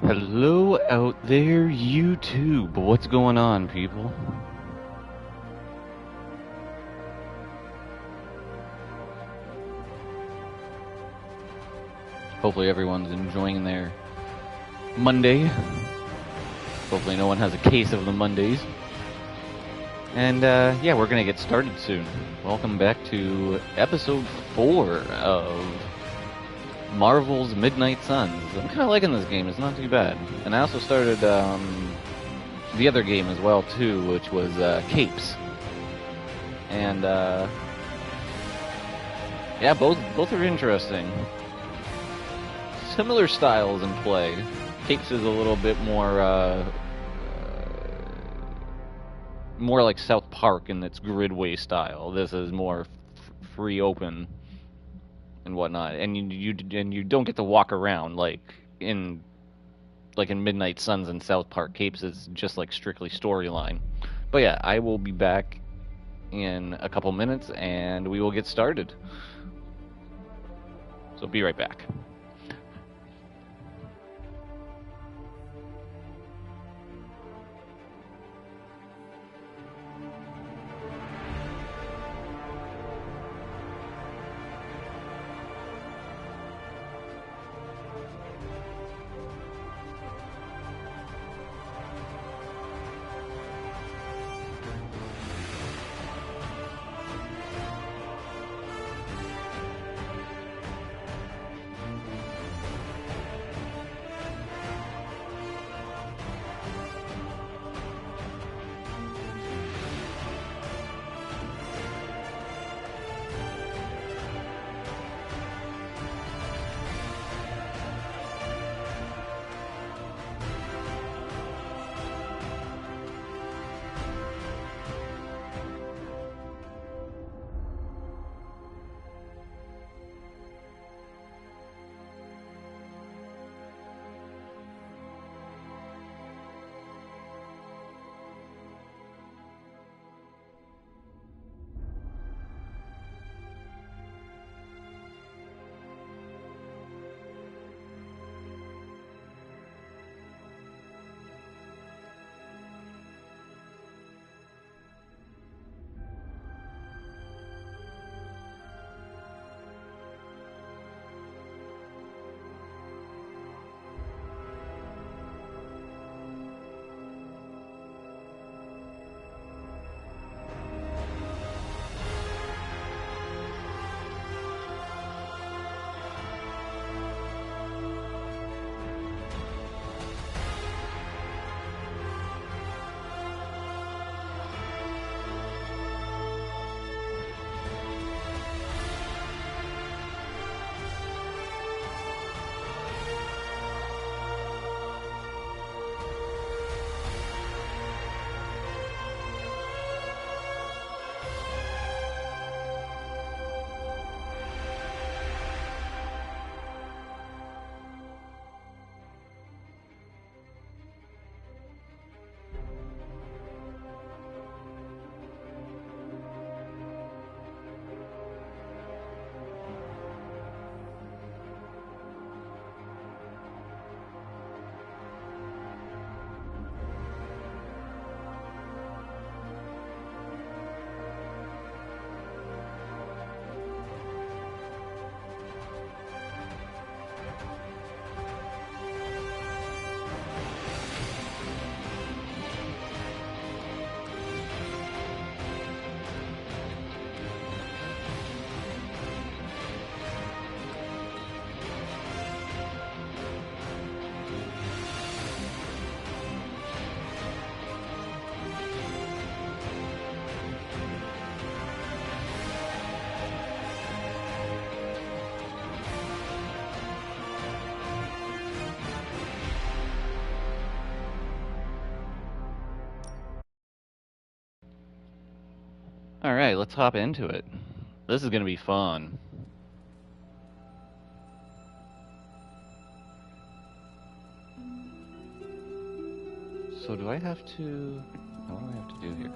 Hello out there, YouTube. What's going on, people? Hopefully everyone's enjoying their Monday. Hopefully no one has a case of the Mondays. And yeah, we're gonna get started soon. Welcome back to episode 4 of Marvel's Midnight Suns. I'm kind of liking this game. It's not too bad. And I also started the other game as well too, which was Capes. And yeah, both are interesting. Similar styles in play. Capes is a little bit more like South Park in its gridway style. This is more free open and whatnot, and you don't get to walk around in Midnight Suns and South Park. Capes is just like strictly storyline. But yeah, I will be back in a couple minutes and we will get started. So be right back. All right, let's hop into it. This is going to be fun. So do I have to... What do I have to do here?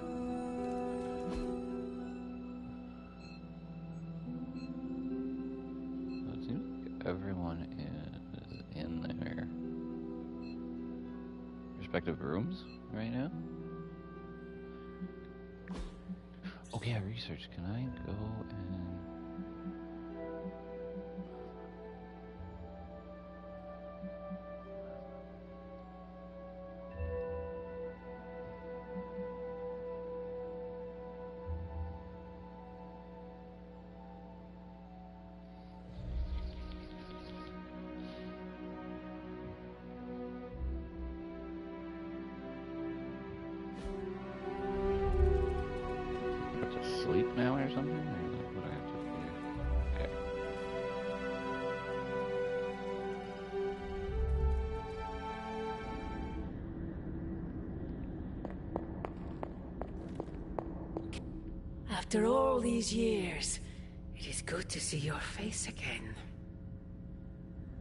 So it seems like everyone is in there. respective rooms right now. Oh yeah, research. Can I go and... sleep now or something? Or what do I have to do? Okay. After all these years, it is good to see your face again.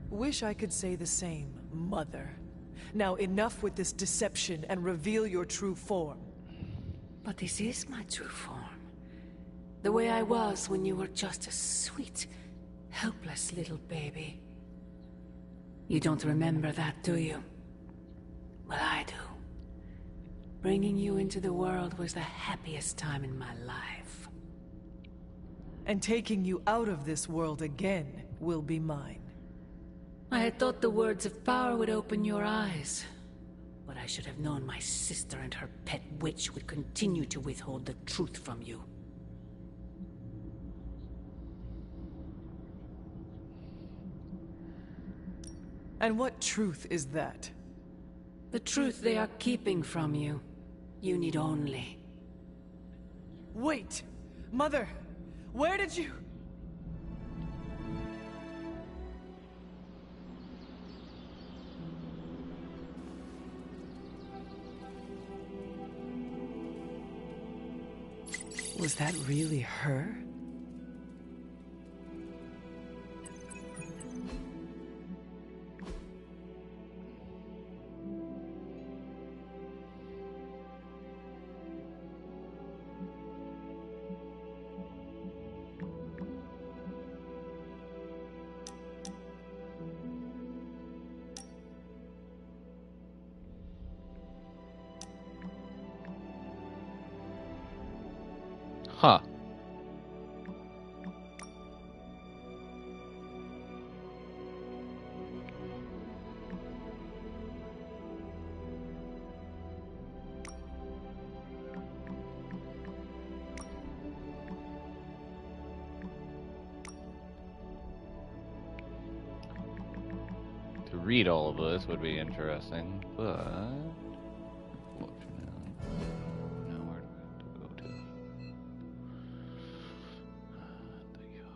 Wish I could say the same, Mother. Now enough with this deception and reveal your true form. But this is my true form. The way I was when you were just a sweet, helpless little baby. You don't remember that, do you? Well, I do. Bringing you into the world was the happiest time in my life. And taking you out of this world again will be mine. I had thought the words of power would open your eyes. But I should have known my sister and her pet witch would continue to withhold the truth from you. And what truth is that? The truth they are keeping from you. You need only... Wait! Mother! Where did you... Was that really her? Huh. To read all of this would be interesting, but... Now where do we have to go to? The yard.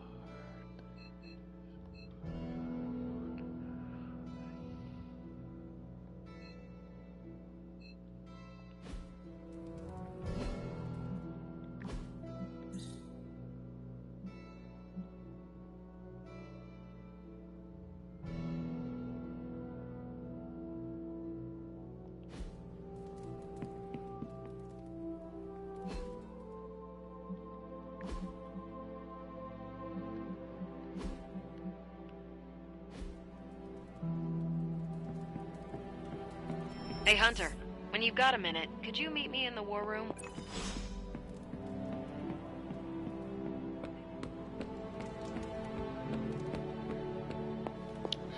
Hey, Hunter. When you've got a minute, could you meet me in the war room?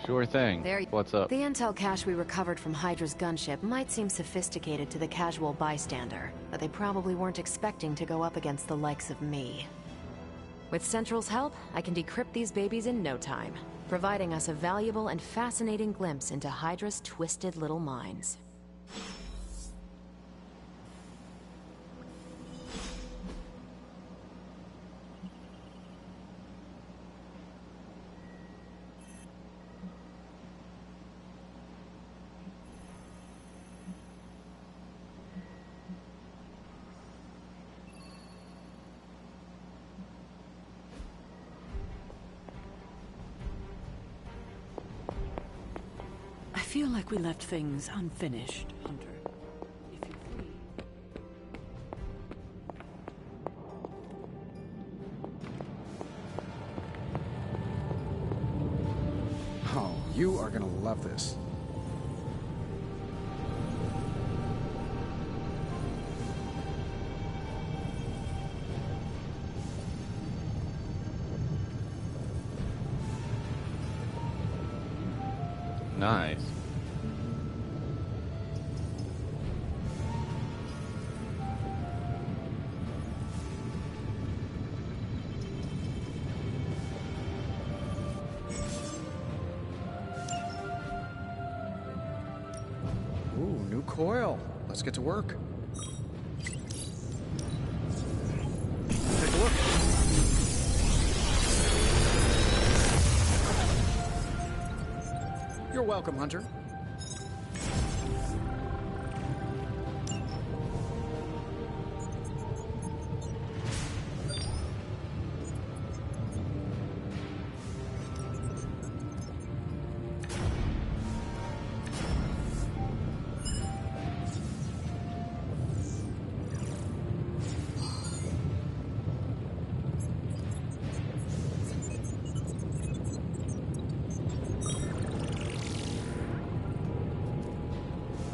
Sure thing. What's up? The intel cache we recovered from Hydra's gunship might seem sophisticated to the casual bystander, but they probably weren't expecting to go up against the likes of me. With Central's help, I can decrypt these babies in no time, providing us a valuable and fascinating glimpse into Hydra's twisted little minds. I feel like we left things unfinished, Hunter. If you're free... Oh, you are gonna love this. Nice. Ooh, new coil. Let's get to work. Take a look. You're welcome, Hunter.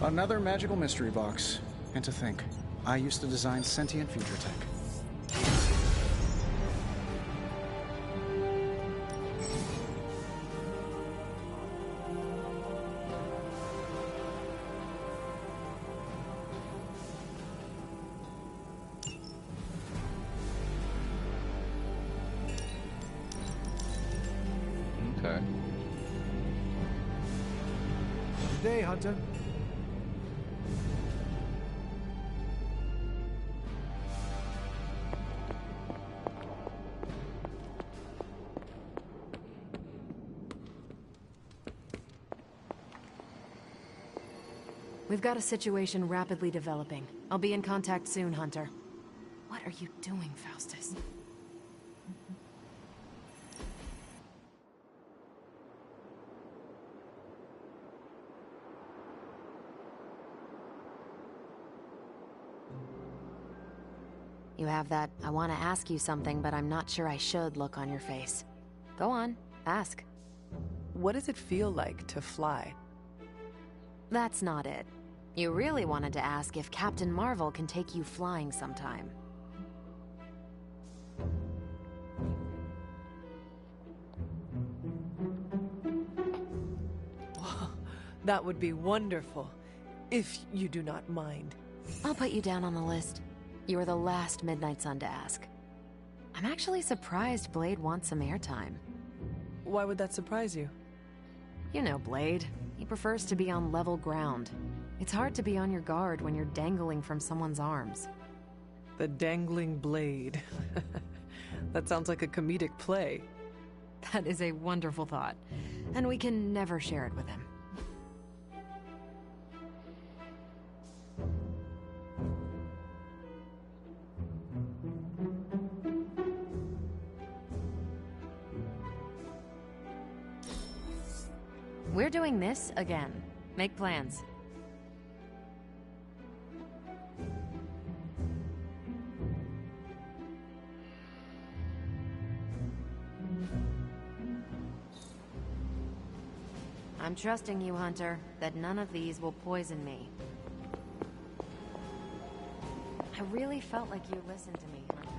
Another magical mystery box. And to think, I used to design sentient future tech. Okay. Good day, Hunter. We've got a situation rapidly developing. I'll be in contact soon, Hunter. What are you doing, Faustus? You have that, I want to ask you something, but I'm not sure I should look on your face. Go on, ask. What does it feel like to fly? That's not it. You really wanted to ask if Captain Marvel can take you flying sometime. That would be wonderful, if you do not mind. I'll put you down on the list. You were the last Midnight Sun to ask. I'm actually surprised Blade wants some airtime. Why would that surprise you? You know Blade. He prefers to be on level ground. It's hard to be on your guard when you're dangling from someone's arms. The dangling blade. That sounds like a comedic play. That is a wonderful thought, and we can never share it with him. We're doing this again. Make plans. I'm trusting you, Hunter, that none of these will poison me. I really felt like you listened to me, Hunter.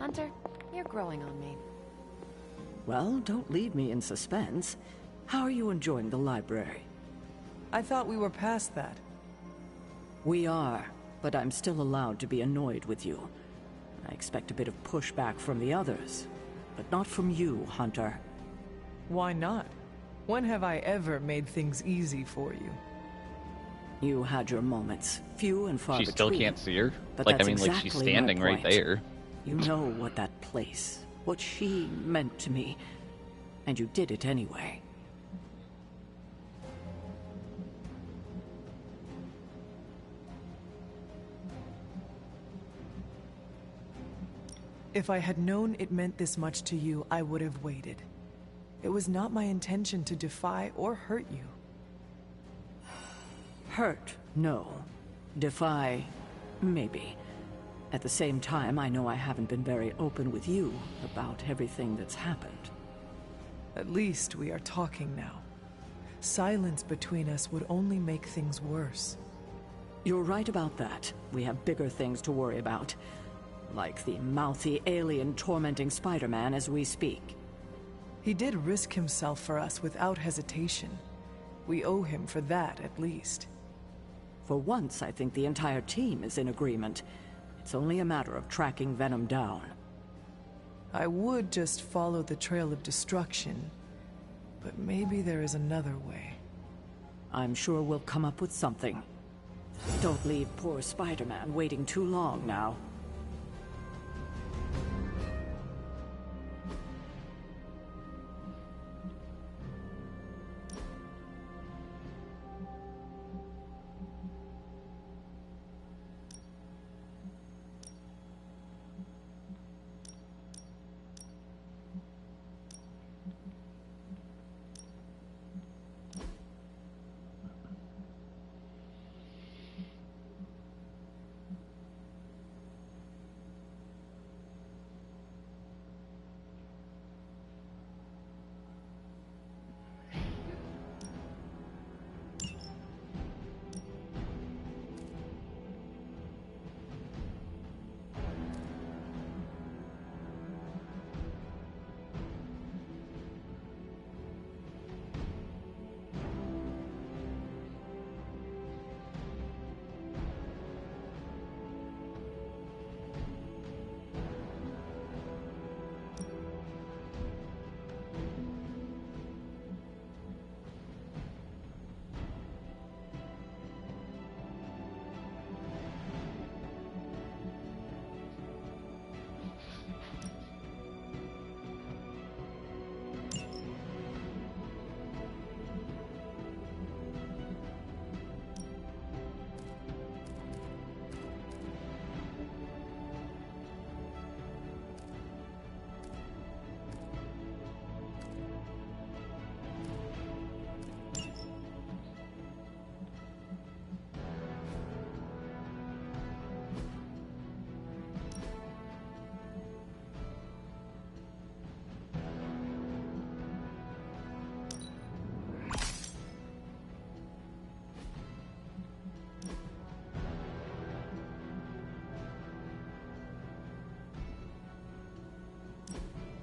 Hunter, you're growing on me. Well, don't leave me in suspense. How are you enjoying the library? I thought we were past that. We are, but I'm still allowed to be annoyed with you. I expect a bit of pushback from the others, but not from you, Hunter. Why not? When have I ever made things easy for you? You had your moments, few and far She between. still can't see her? But Like, I that's mean, like, exactly she's my standing right point. there. You know what that place, what she meant to me, and you did it anyway. If I had known it meant this much to you, I would have waited. It was not my intention to defy or hurt you. Hurt, no. Defy, maybe. At the same time, I know I haven't been very open with you about everything that's happened. At least we are talking now. Silence between us would only make things worse. You're right about that. We have bigger things to worry about. like the mouthy alien tormenting Spider-Man as we speak. He did risk himself for us without hesitation. We owe him for that, at least. For once, I think the entire team is in agreement. It's only a matter of tracking Venom down. I would just follow the trail of destruction, but maybe there is another way. I'm sure we'll come up with something. Don't leave poor Spider-Man waiting too long now.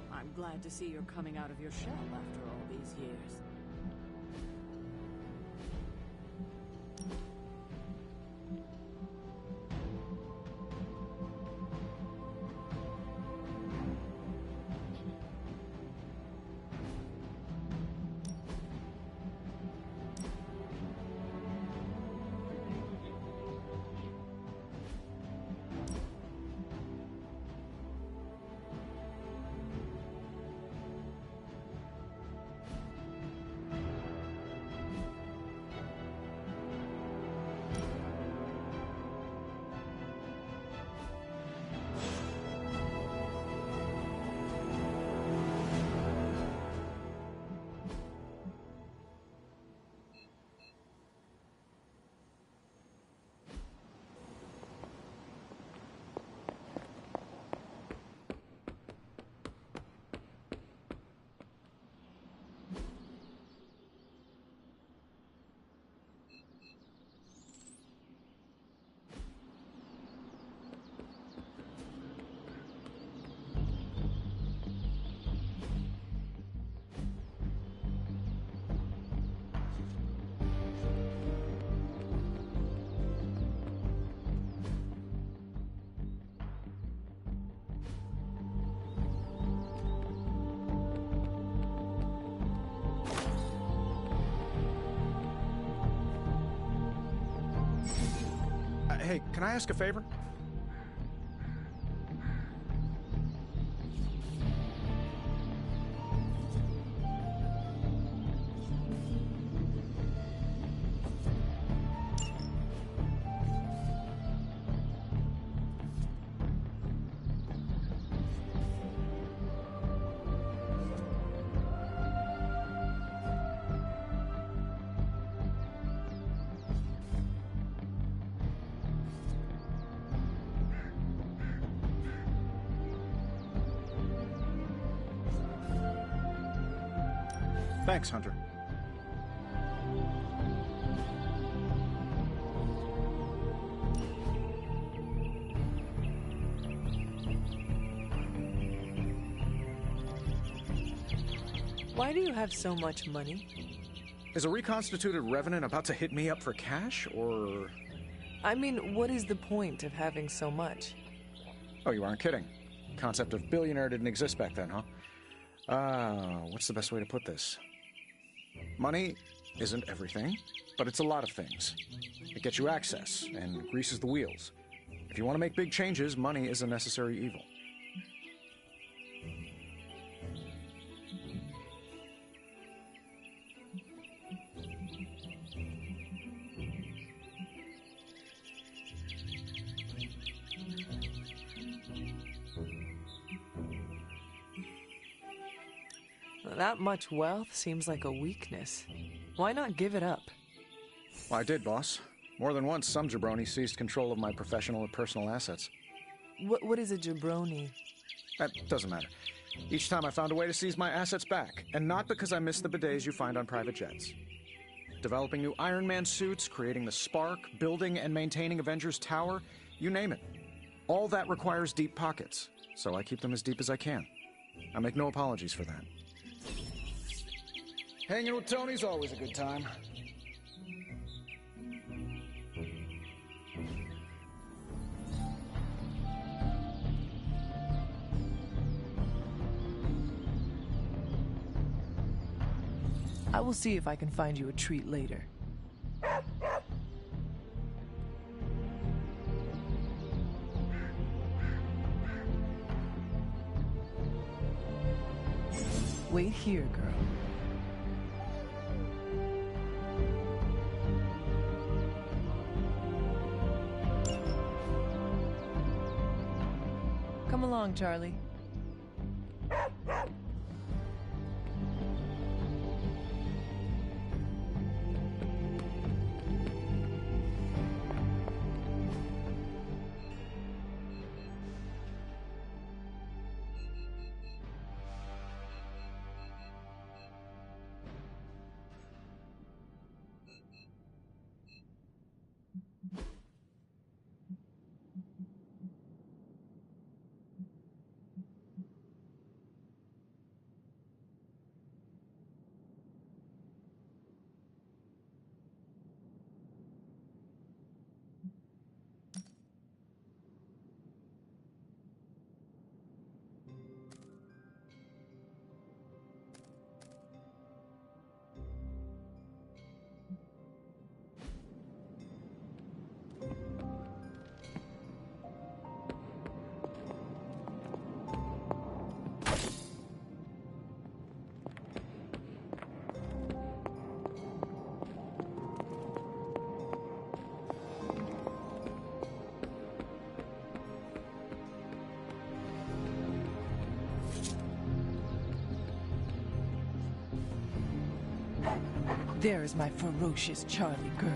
I'm glad to see you're coming out of your shell after all these years. Hey, can I ask a favor? Thanks, Hunter. Why do you have so much money? Is a reconstituted revenant about to hit me up for cash, or... I mean, what is the point of having so much? Oh, you aren't kidding. Concept of billionaire didn't exist back then, huh? What's the best way to put this? Money isn't everything, but it's a lot of things. It gets you access and greases the wheels. If you want to make big changes, money is a necessary evil. That much wealth seems like a weakness. Why not give it up? Well, I did, boss. More than once, some jabroni seized control of my professional and personal assets. What is a jabroni? That doesn't matter. Each time I found a way to seize my assets back, and not because I missed the bidets you find on private jets. Developing new Iron Man suits, creating the Spark, building and maintaining Avengers Tower, you name it. All that requires deep pockets, so I keep them as deep as I can. I make no apologies for that. Hanging with Tony's always a good time. I will see if I can find you a treat later. Wait here, girl. Come along, Charlie. There is my ferocious Charlie girl.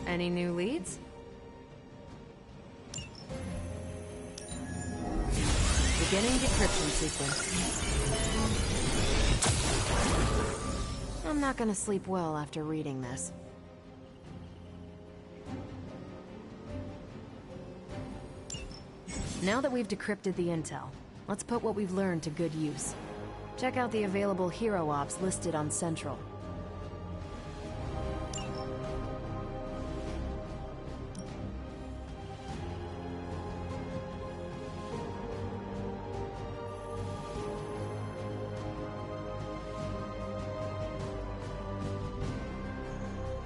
Any new leads? Beginning decryption sequence. I'm not gonna sleep well after reading this. Now that we've decrypted the intel, let's put what we've learned to good use. Check out the available hero ops listed on Central.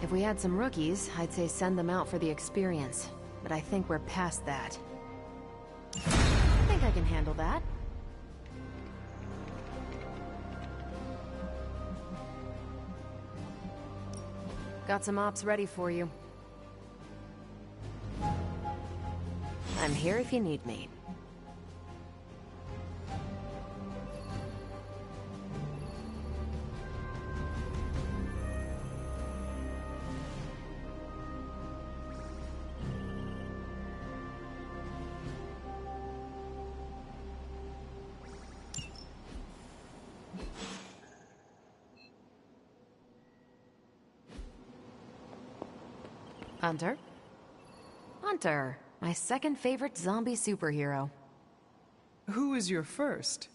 If we had some rookies, I'd say send them out for the experience. But I think we're past that. I think I can handle that. Got some ops ready for you. I'm here if you need me. Hunter? Hunter, my second favorite zombie superhero. Who is your first?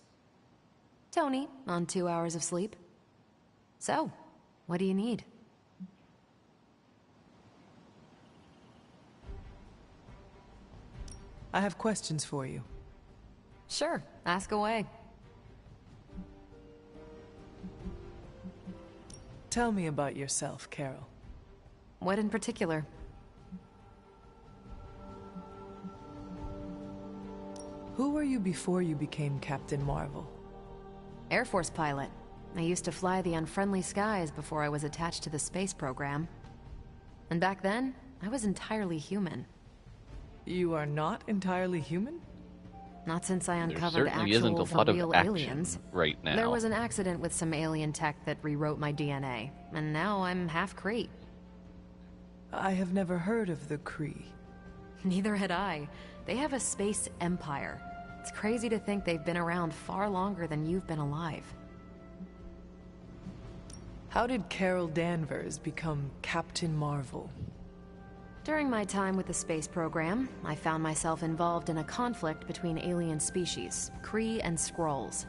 Tony, on 2 hours of sleep. So, what do you need? I have questions for you. Sure, ask away. Tell me about yourself, Carol. What in particular? Who were you before you became Captain Marvel? Air Force pilot. I used to fly the unfriendly skies before I was attached to the space program. And back then, I was entirely human. You are not entirely human? Not since I There uncovered certainly isn't actual a for lot of real action aliens. right now. There was an accident with some alien tech that rewrote my DNA, and now I'm half Kree. I have never heard of the Kree. Neither had I. They have a space empire. It's crazy to think they've been around far longer than you've been alive. How did Carol Danvers become Captain Marvel? During my time with the space program, I found myself involved in a conflict between alien species, Kree and Skrulls.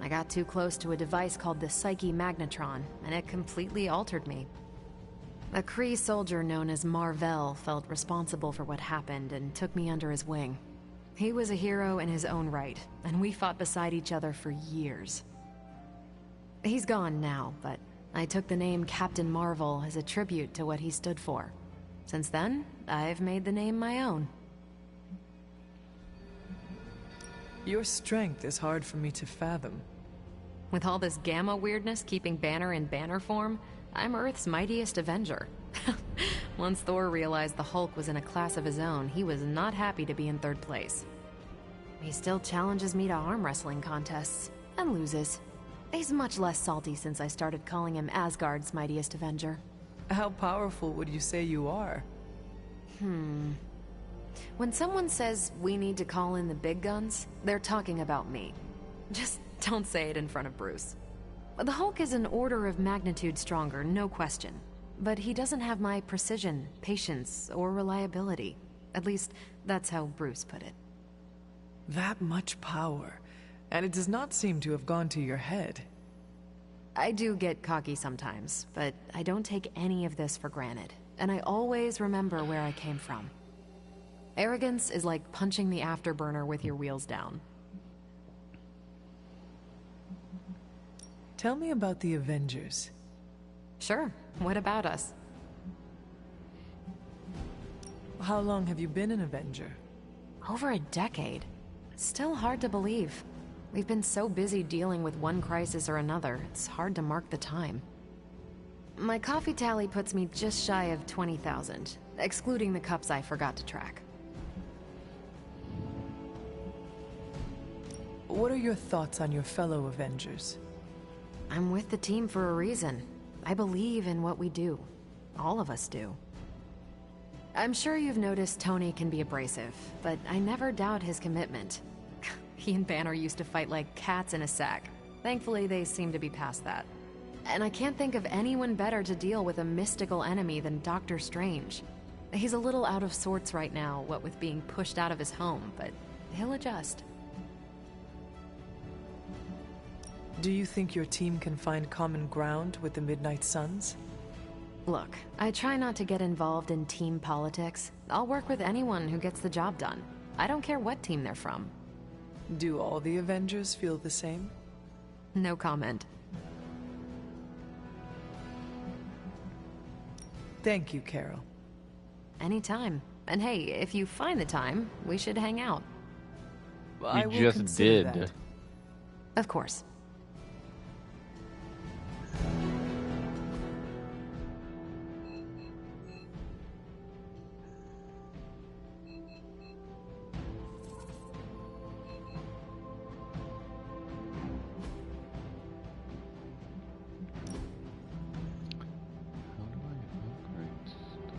I got too close to a device called the Psyche Magnetron, and it completely altered me. A Kree soldier known as Marvel felt responsible for what happened and took me under his wing. He was a hero in his own right, and we fought beside each other for years. He's gone now, but I took the name Captain Marvel as a tribute to what he stood for. Since then, I've made the name my own. Your strength is hard for me to fathom. With all this gamma weirdness keeping Banner in banner form, I'm Earth's mightiest Avenger. Once Thor realized the Hulk was in a class of his own, he was not happy to be in third place. He still challenges me to arm wrestling contests, and loses. He's much less salty since I started calling him Asgard's mightiest Avenger. How powerful would you say you are? When someone says we need to call in the big guns, they're talking about me. Just don't say it in front of Bruce. The Hulk is an order of magnitude stronger, no question. But he doesn't have my precision, patience, or reliability. At least, that's how Bruce put it. That much power, and it does not seem to have gone to your head. I do get cocky sometimes, but I don't take any of this for granted. And I always remember where I came from. Arrogance is like punching the afterburner with your wheels down. Tell me about the Avengers. Sure, what about us? How long have you been an Avenger? Over a decade. Still hard to believe. We've been so busy dealing with one crisis or another, it's hard to mark the time. My coffee tally puts me just shy of 20,000, excluding the cups I forgot to track. What are your thoughts on your fellow Avengers? I'm with the team for a reason. I believe in what we do. All of us do. I'm sure you've noticed Tony can be abrasive, but I never doubt his commitment. He and Banner used to fight like cats in a sack. Thankfully, they seem to be past that. And I can't think of anyone better to deal with a mystical enemy than Doctor Strange. He's a little out of sorts right now, what with being pushed out of his home, but he'll adjust. Do you think your team can find common ground with the Midnight Suns? Look, I try not to get involved in team politics. I'll work with anyone who gets the job done. I don't care what team they're from. Do all the Avengers feel the same? No comment. Thank you, Carol. Anytime. And hey, if you find the time, we should hang out. I We will just consider did. that. Of course. How do I upgrade stuff?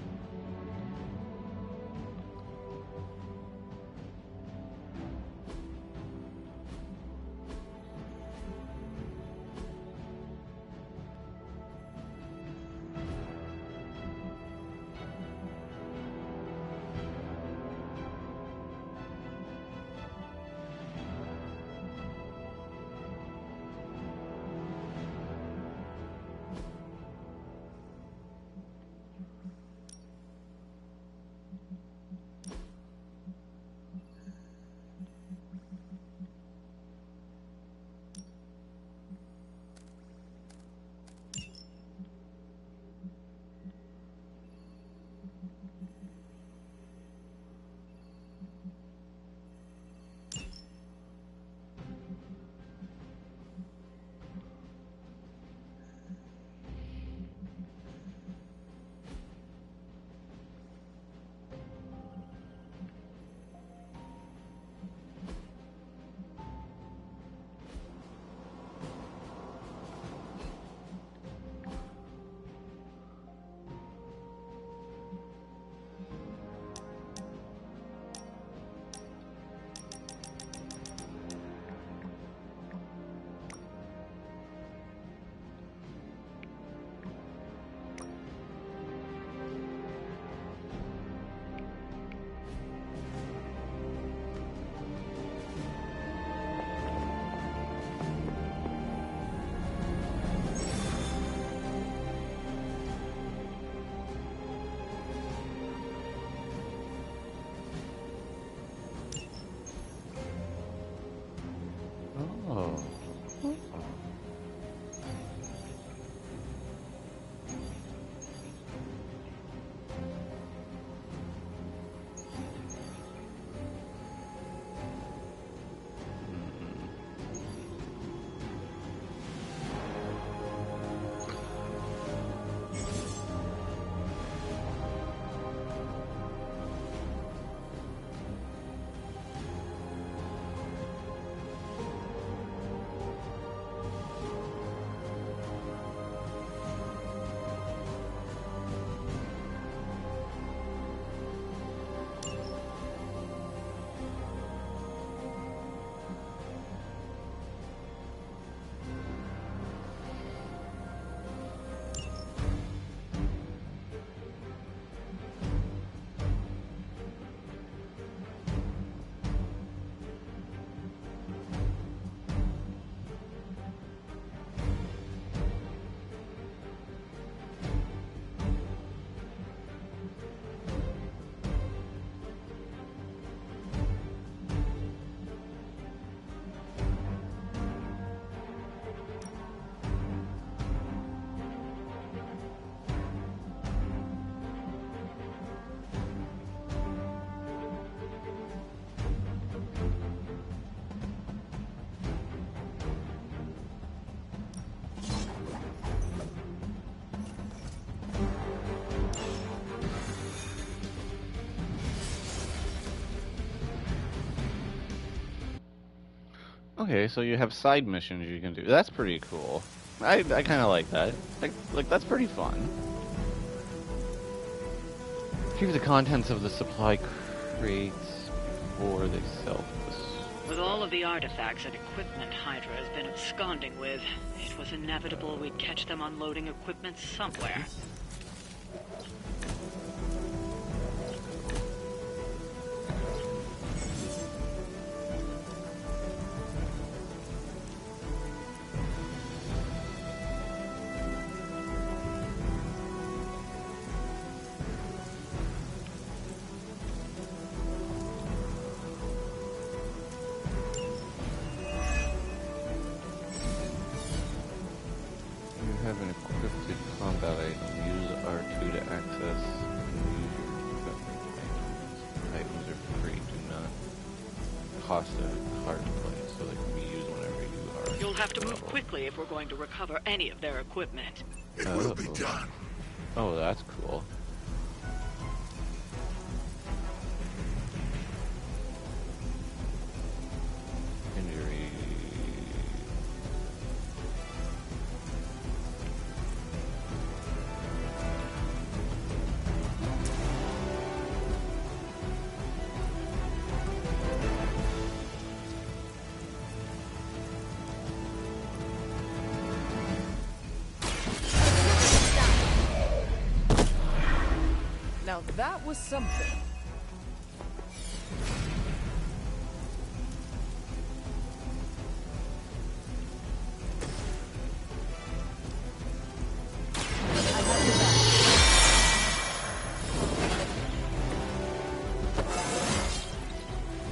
Oh. Okay, so you have side missions you can do. That's pretty cool. I kind of like that. Like that's pretty fun. Retrieve the contents of the supply crates before they sell this. With all of the artifacts and equipment Hydra has been absconding with, it was inevitable we'd catch them unloading equipment somewhere. If we're going to recover any of their equipment. It will be done. Oh, that's cool. Injury. Now that was something.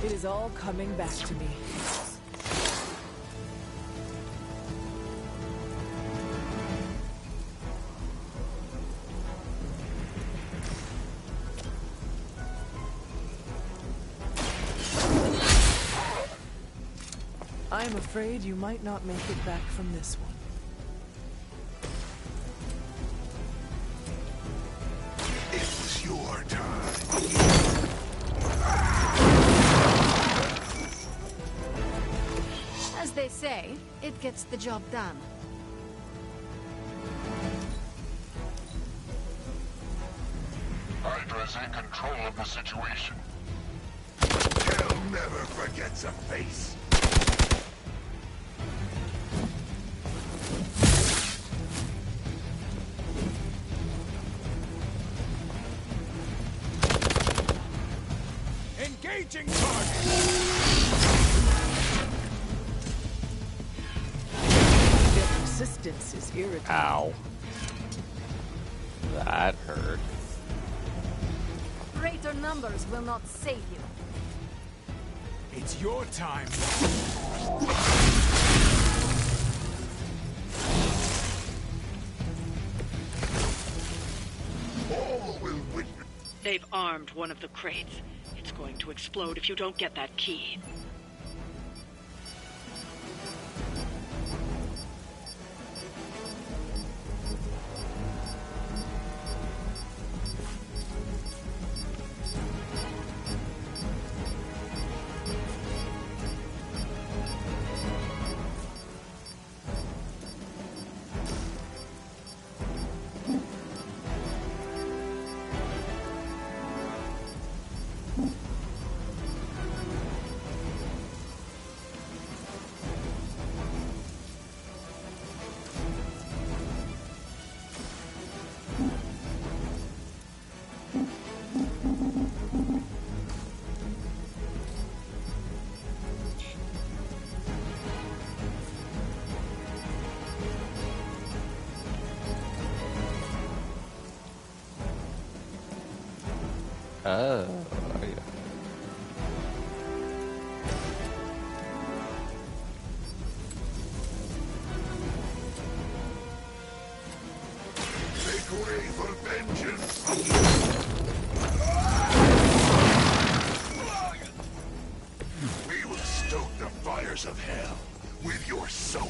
It is all coming back to me. I'm afraid you might not make it back from this one. It was your time. As they say, it gets the job done. Hydra's in control of the situation. Hell never forgets a face. Engaging target! Their persistence is irritating. Ow. That hurt. Greater numbers will not save you. It's your time. They've armed one of the crates. It's going to explode if you don't get that key. Oh, yeah. Make way for vengeance! We will stoke the fires of hell with your soap.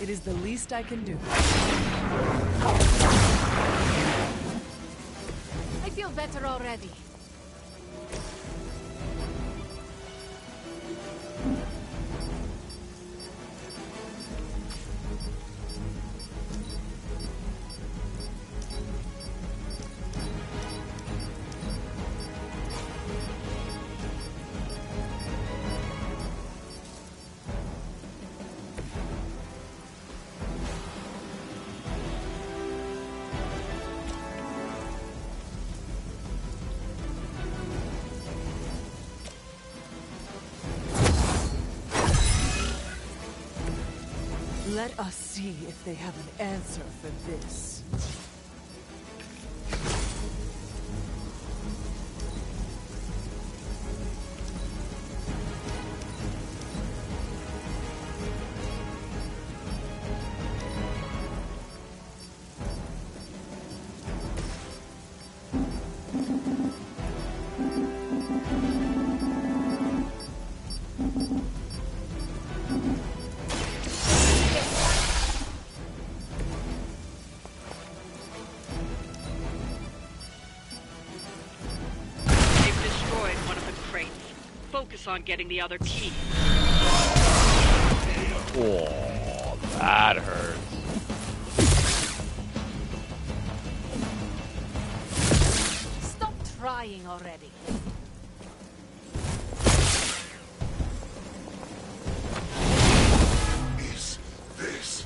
It is the least I can do. I feel better already. Let us see if they have an answer for this. Focus on getting the other key. Oh, that hurts. Stop trying already. Is this?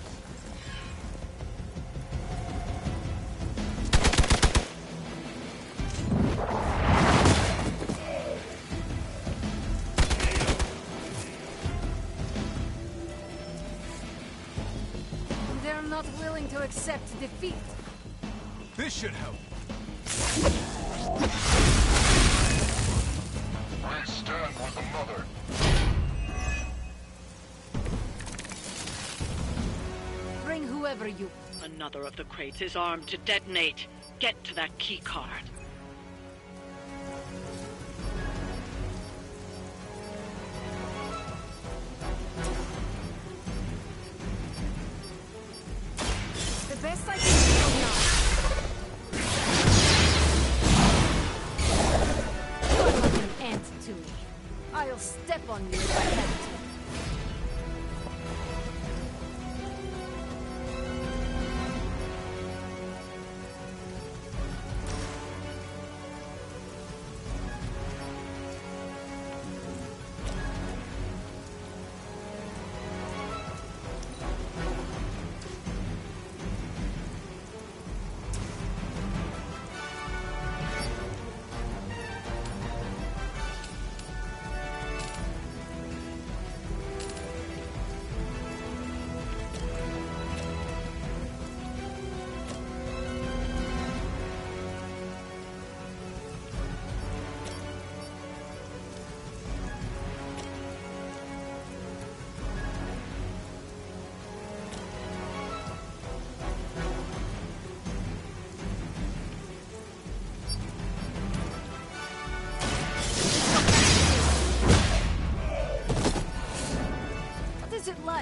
They're not willing to accept defeat. This should help. I stand with the mother. Bring whoever you... Another of the crates is armed to detonate. Get to that key card. The best I can do now. You're like an ant to me. I'll step on you if I have to.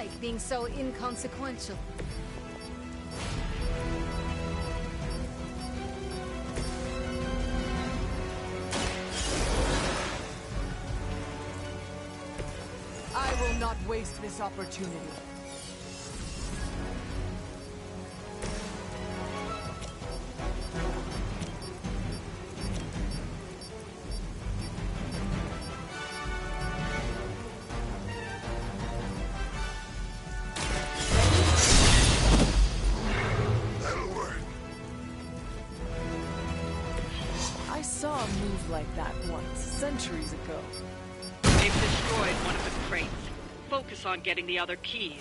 like being so inconsequential. I will not waste this opportunity. I saw a move like that once, centuries ago. They've destroyed one of the crates. Focus on getting the other keys.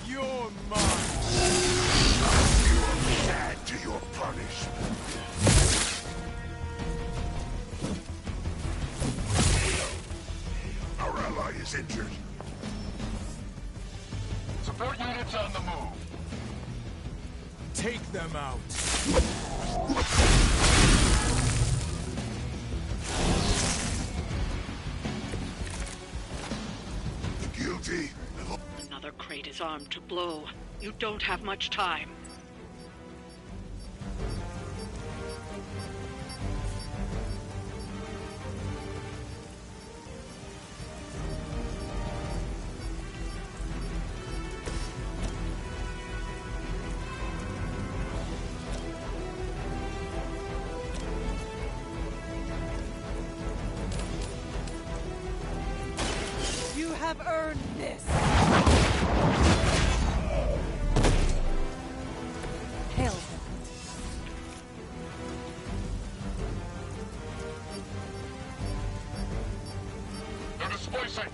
You're mine. You will add to your punishment. Our ally is injured. Support units on the move. Take them out. The guilty. Another crate is armed to blow. You don't have much time. You have earned this. Hail them. They're displacing.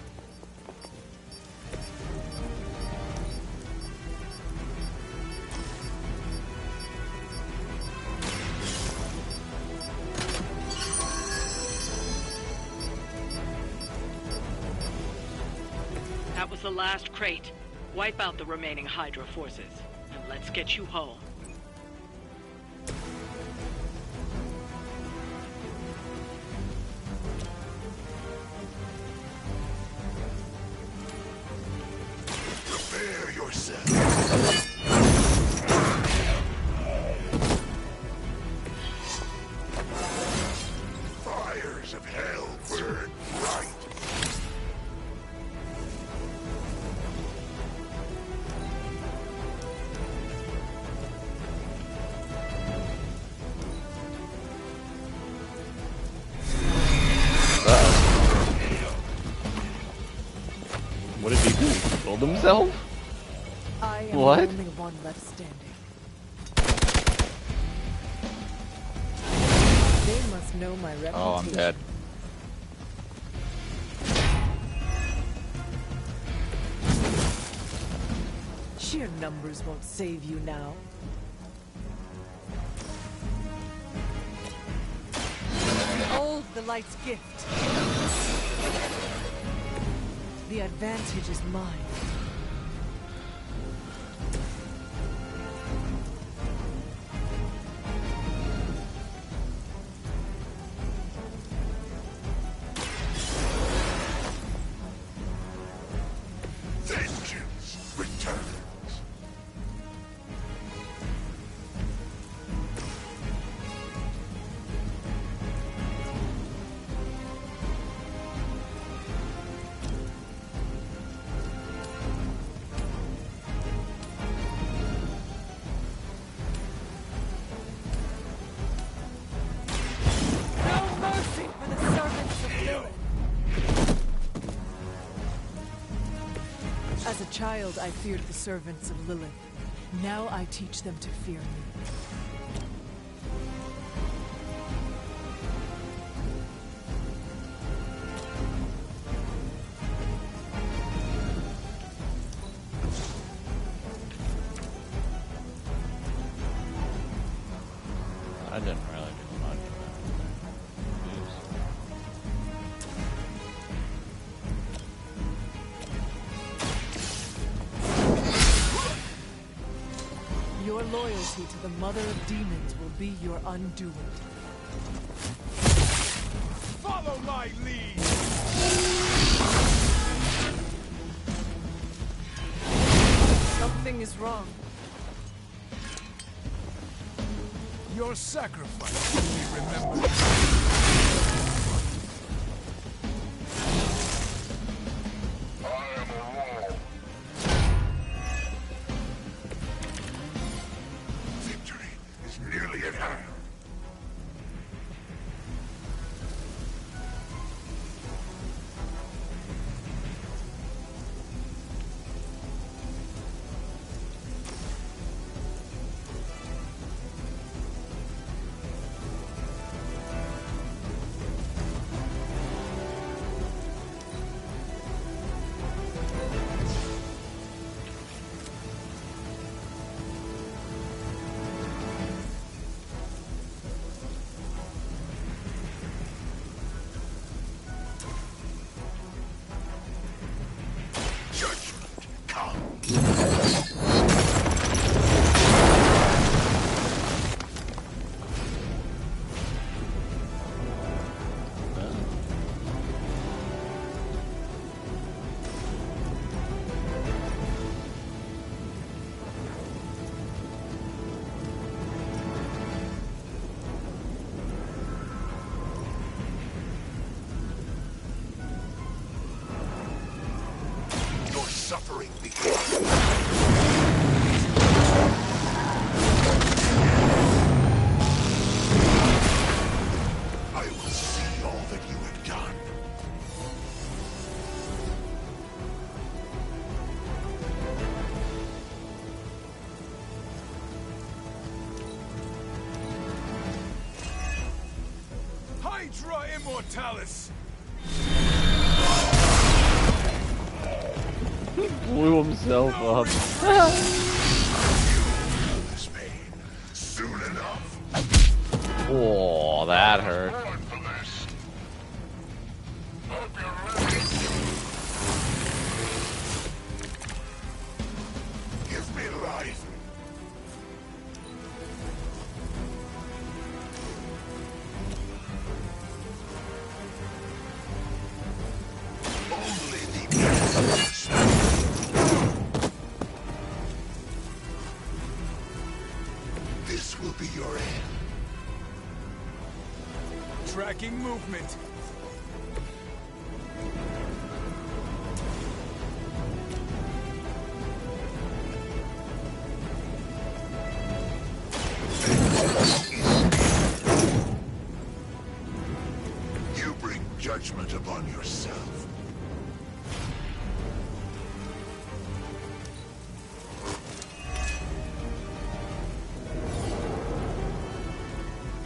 That was the last crate. Wipe out the remaining Hydra forces, and let's get you home. Prepare yourself. Fires of hell burn bright. What did he do? Killed himself? I am What? the only one left standing. They must know my reputation. Oh, I'm dead. Sheer numbers won't save you now. Hold the light's gift. The advantage is mine. Vengeance returns. No mercy for the servants of Lilith. As a child, I feared the servants of Lilith. Now I teach them to fear me. I didn't really do much. Your loyalty to the Mother of Demons will be your undoing. Follow my lead. is wrong. Your sacrifice will be remembered. Victory is nearly at hand. Judgment come. Your suffering begins. I will see all that you have done. Hydra Immortalis! Blew himself up. This pain soon enough. Oh, that hurt. Born for this. Hope you're ready. Give me life. Only the innocent. This will be your end. Tracking movement. You bring judgment upon yourself.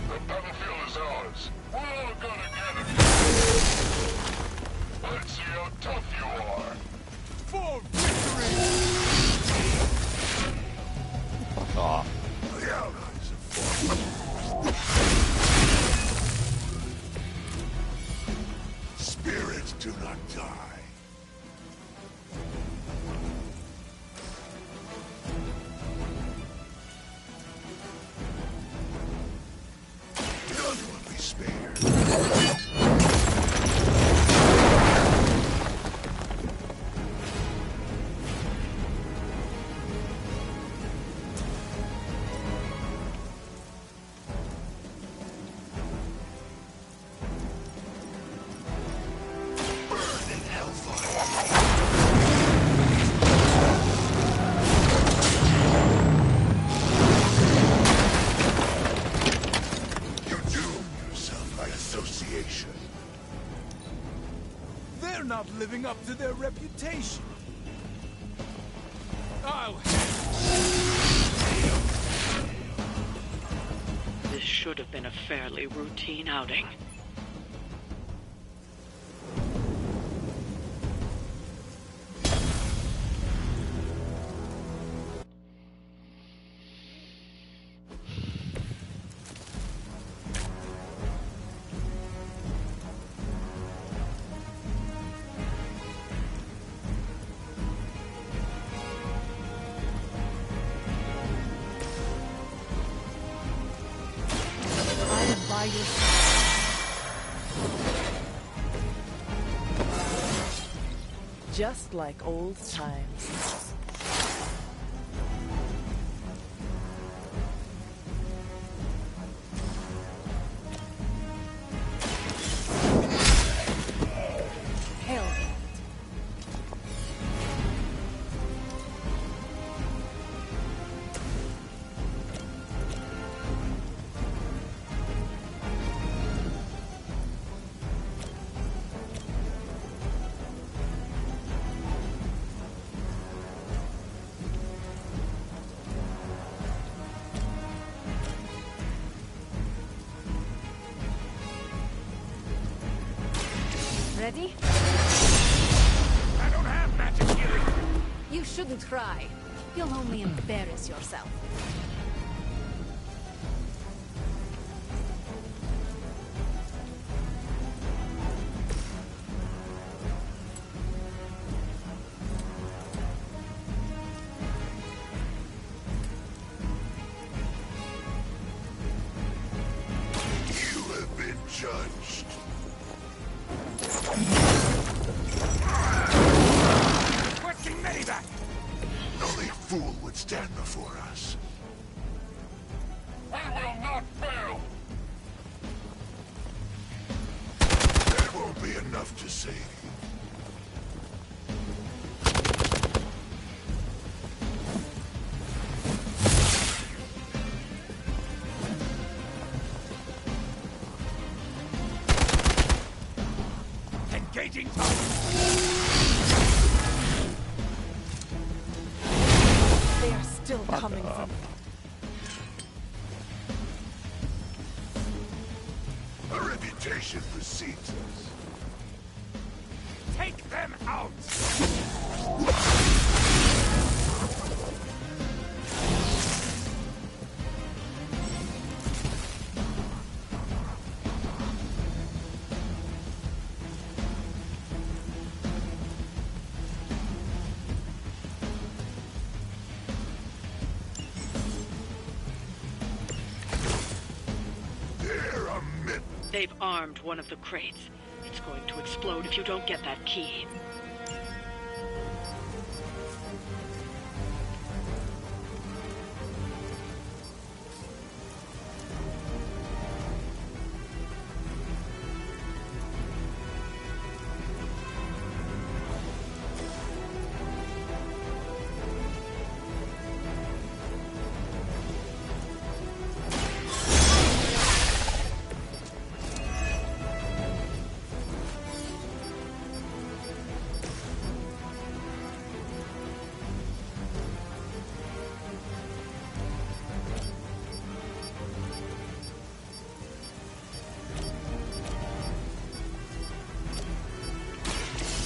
The battlefield is ours. We're all gonna get it. Let's see how tough you are. For victory! Fuck off. The allies have fought. Spirits do not die. None will be spared. Burn in hellfire. You doom yourself by association. They're not living up to their reputation. I'll This should have been a fairly routine outing. I am by your side. Just like old times. Ready? I don't have magic healing. You shouldn't try. You'll only embarrass yourself. You have been judged. Requesting medevac. Only a fool would stand before us. We will not fail. There won't be enough to save you. Engaging target. They are still coming from... Our reputation precedes us. Take them out. They're a myth. They've armed one of the crates. It's going to explode if you don't get that key.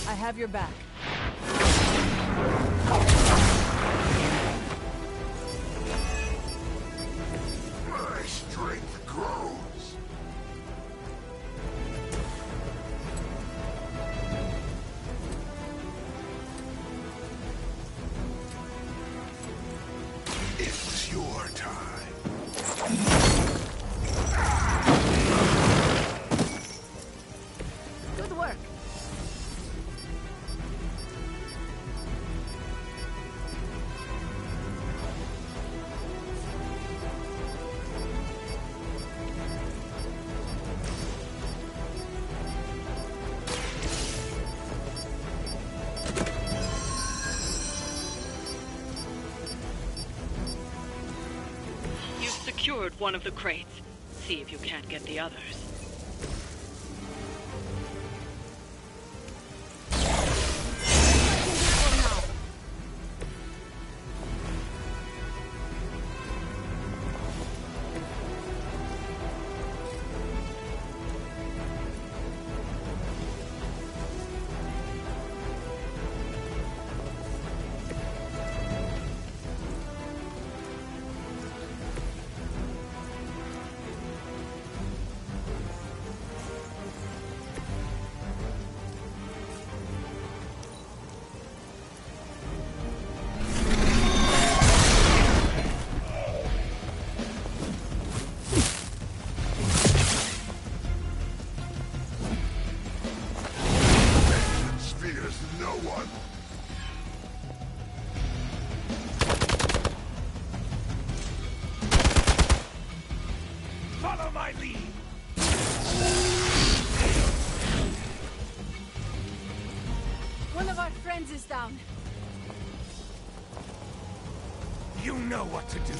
I have your back. My strength grows. It was your time. Good work. You've secured one of the crates. See if you can't get the others. Vengeance fears no one. Follow my lead. One of our friends is down. You know what to do.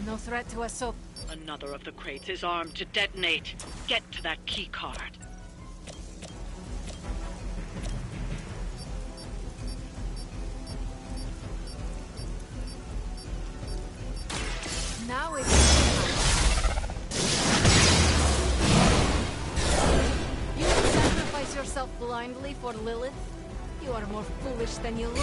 No threat to us so... Another of the crates is armed to detonate. Get to that key card. blindly for Lilith? You are more foolish than you look.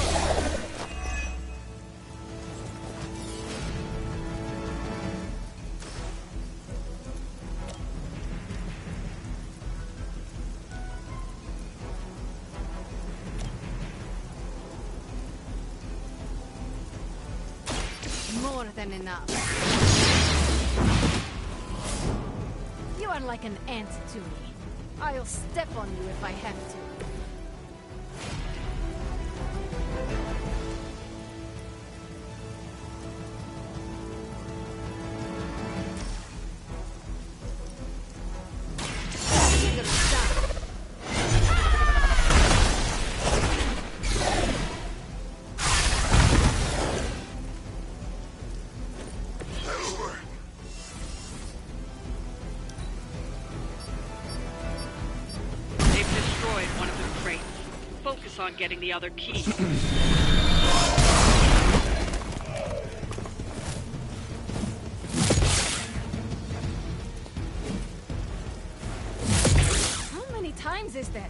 More than enough. You are like an ant to me. I'll step on you if I have to. Figure it out. On getting the other key. How many times is that?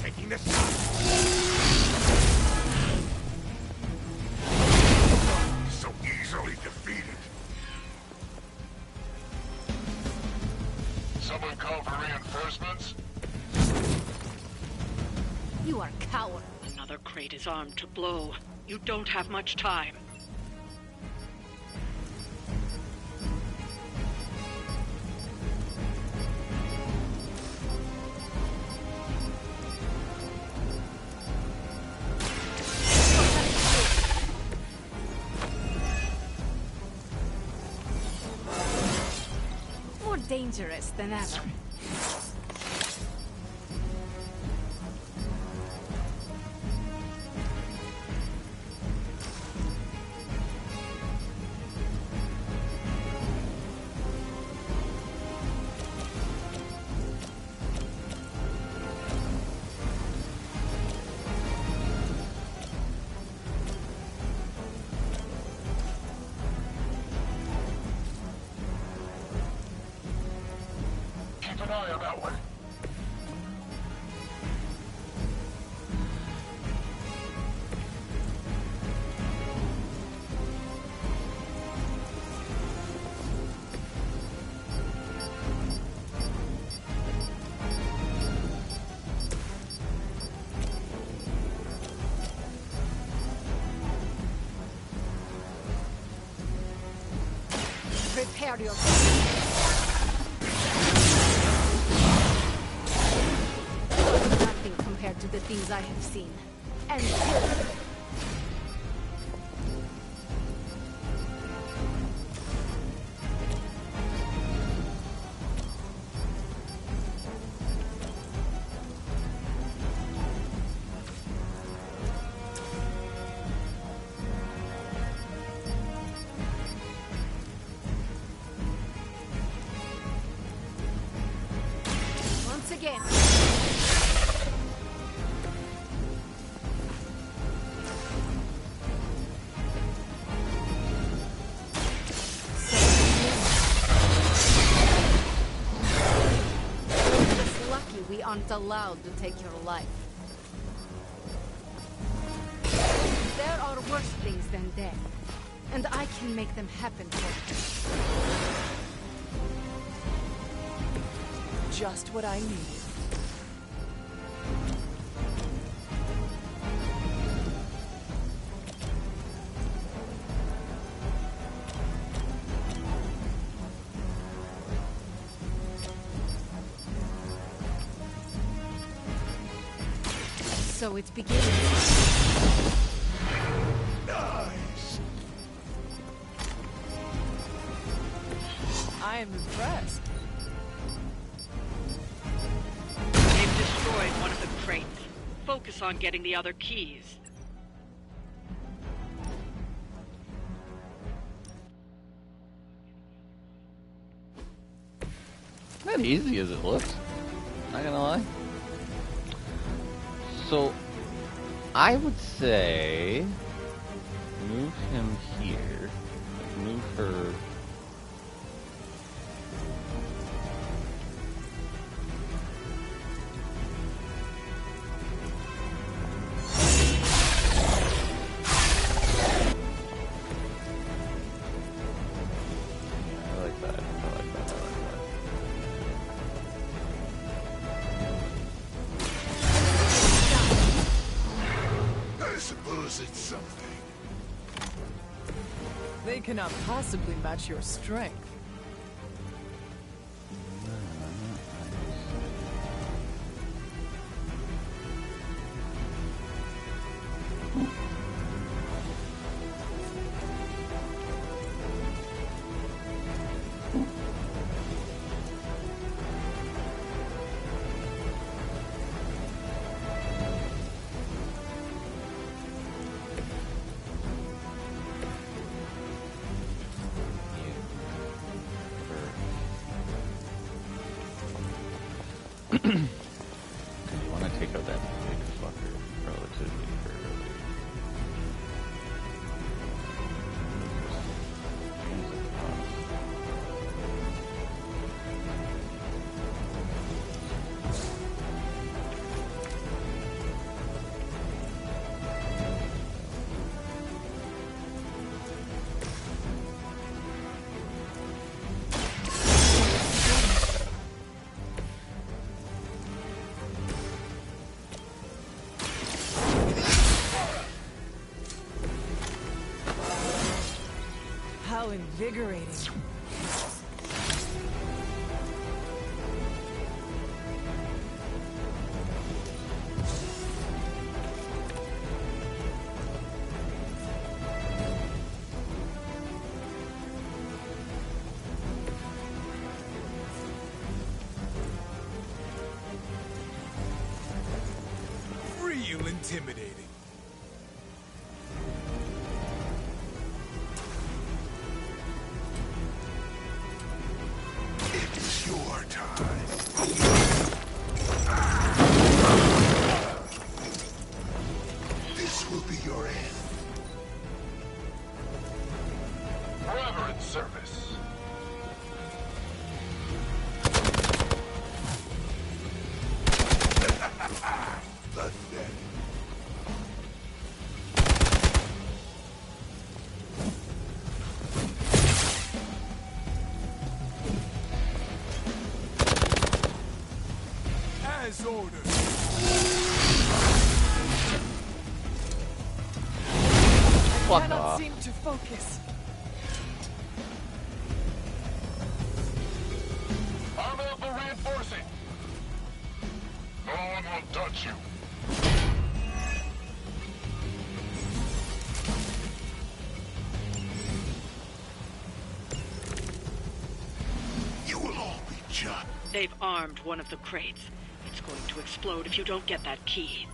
Taking the shot. So easily defeated. Someone call for reinforcements? You are a coward. Another crate is armed to blow. You don't have much time. More dangerous than ever. Keep an eye on that one. Prepare yourself. Nothing compared to the things I have seen. And killed. Once again. Just lucky we aren't allowed to take your life. There are worse things than death, and I can make them happen for you. Just what I needed. So it's beginning. Nice. I am impressed. They've destroyed one of the crates. Focus on getting the other keys. Not easy as it looks. Not gonna lie. So, I would say move him here. Or I suppose it's something. They cannot possibly match your strength. you want to take out that big fucker relatively early. How invigorating. Real intimidating. It is your time. This will be your end. Forever in service. The net. As ordered. Fuck Cannot off. seem to focus. Arm up for reinforcing. No one will touch you. You will all be judged. They've armed one of the crates. It's going to explode if you don't get that key.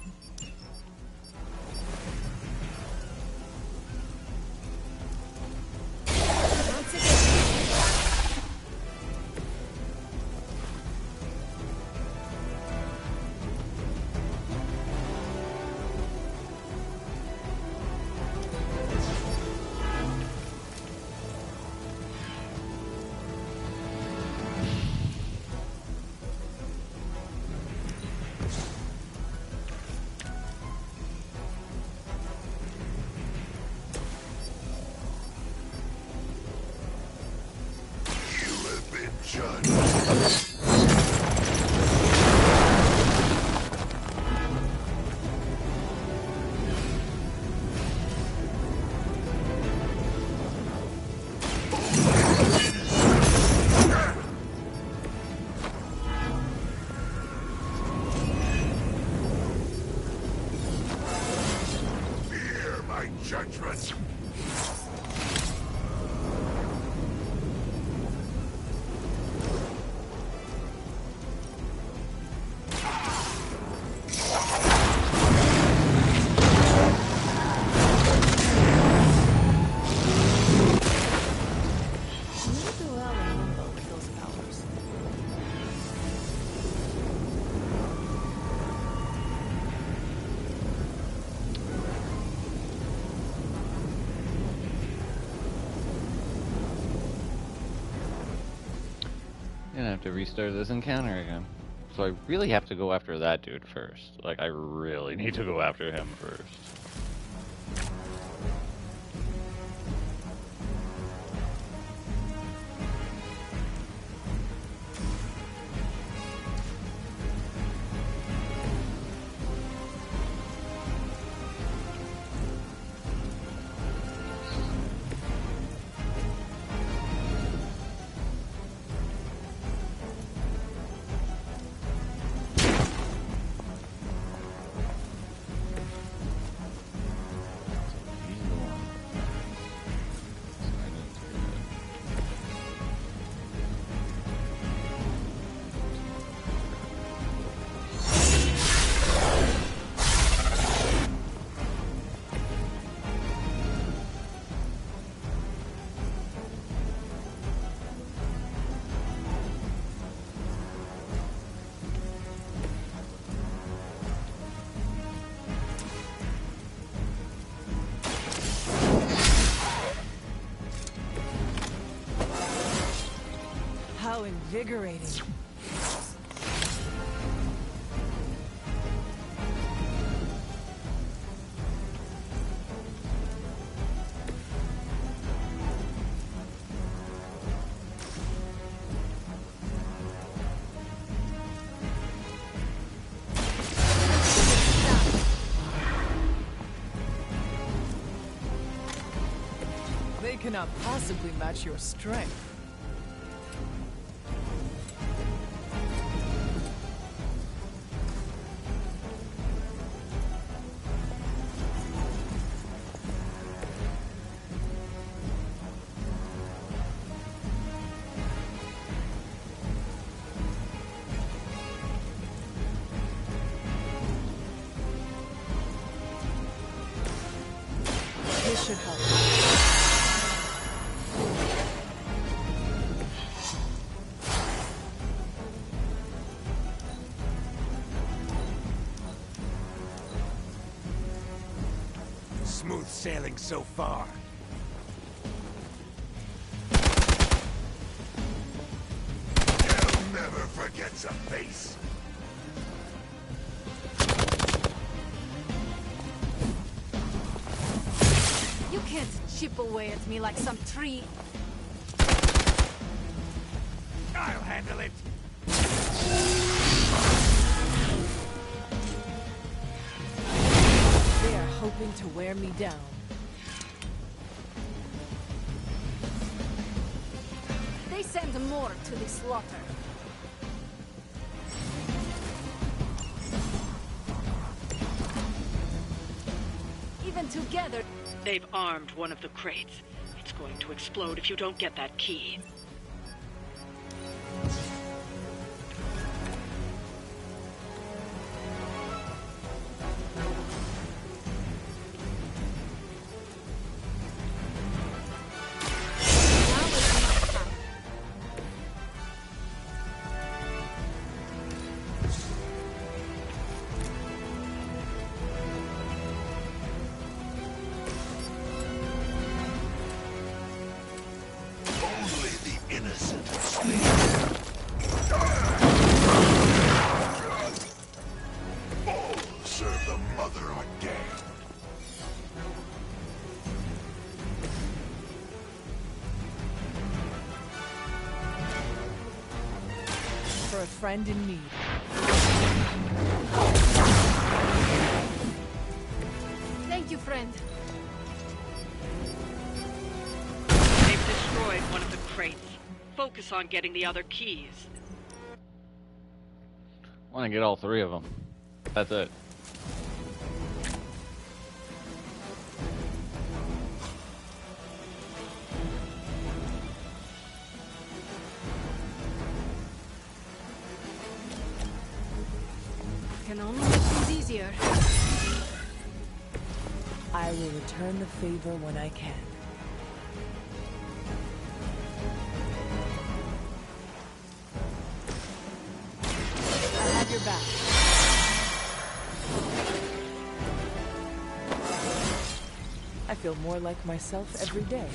You have been judged. Hear my judgment. You do well in limbo with those powers. have to restart this encounter again. So I really have to go after that dude first. Like, I really need to go after him first. How invigorating. They cannot possibly match your strength. This should help. Smooth sailing so far. Hell never forgets a face. You can't chip away at me like some tree. I'll handle it. They are hoping to wear me down. They send more to the slaughter. Even together... They've armed one of the crates. It's going to explode if you don't get that key. Only the innocent escape. All serve the mother are damned. For a friend in need. Thank you, friend. They've destroyed one of the crates. Focus on getting the other keys. I want to get all three of them. That's it. Can only make things easier. I will return the favor when I can. I have your back. I feel more like myself every day.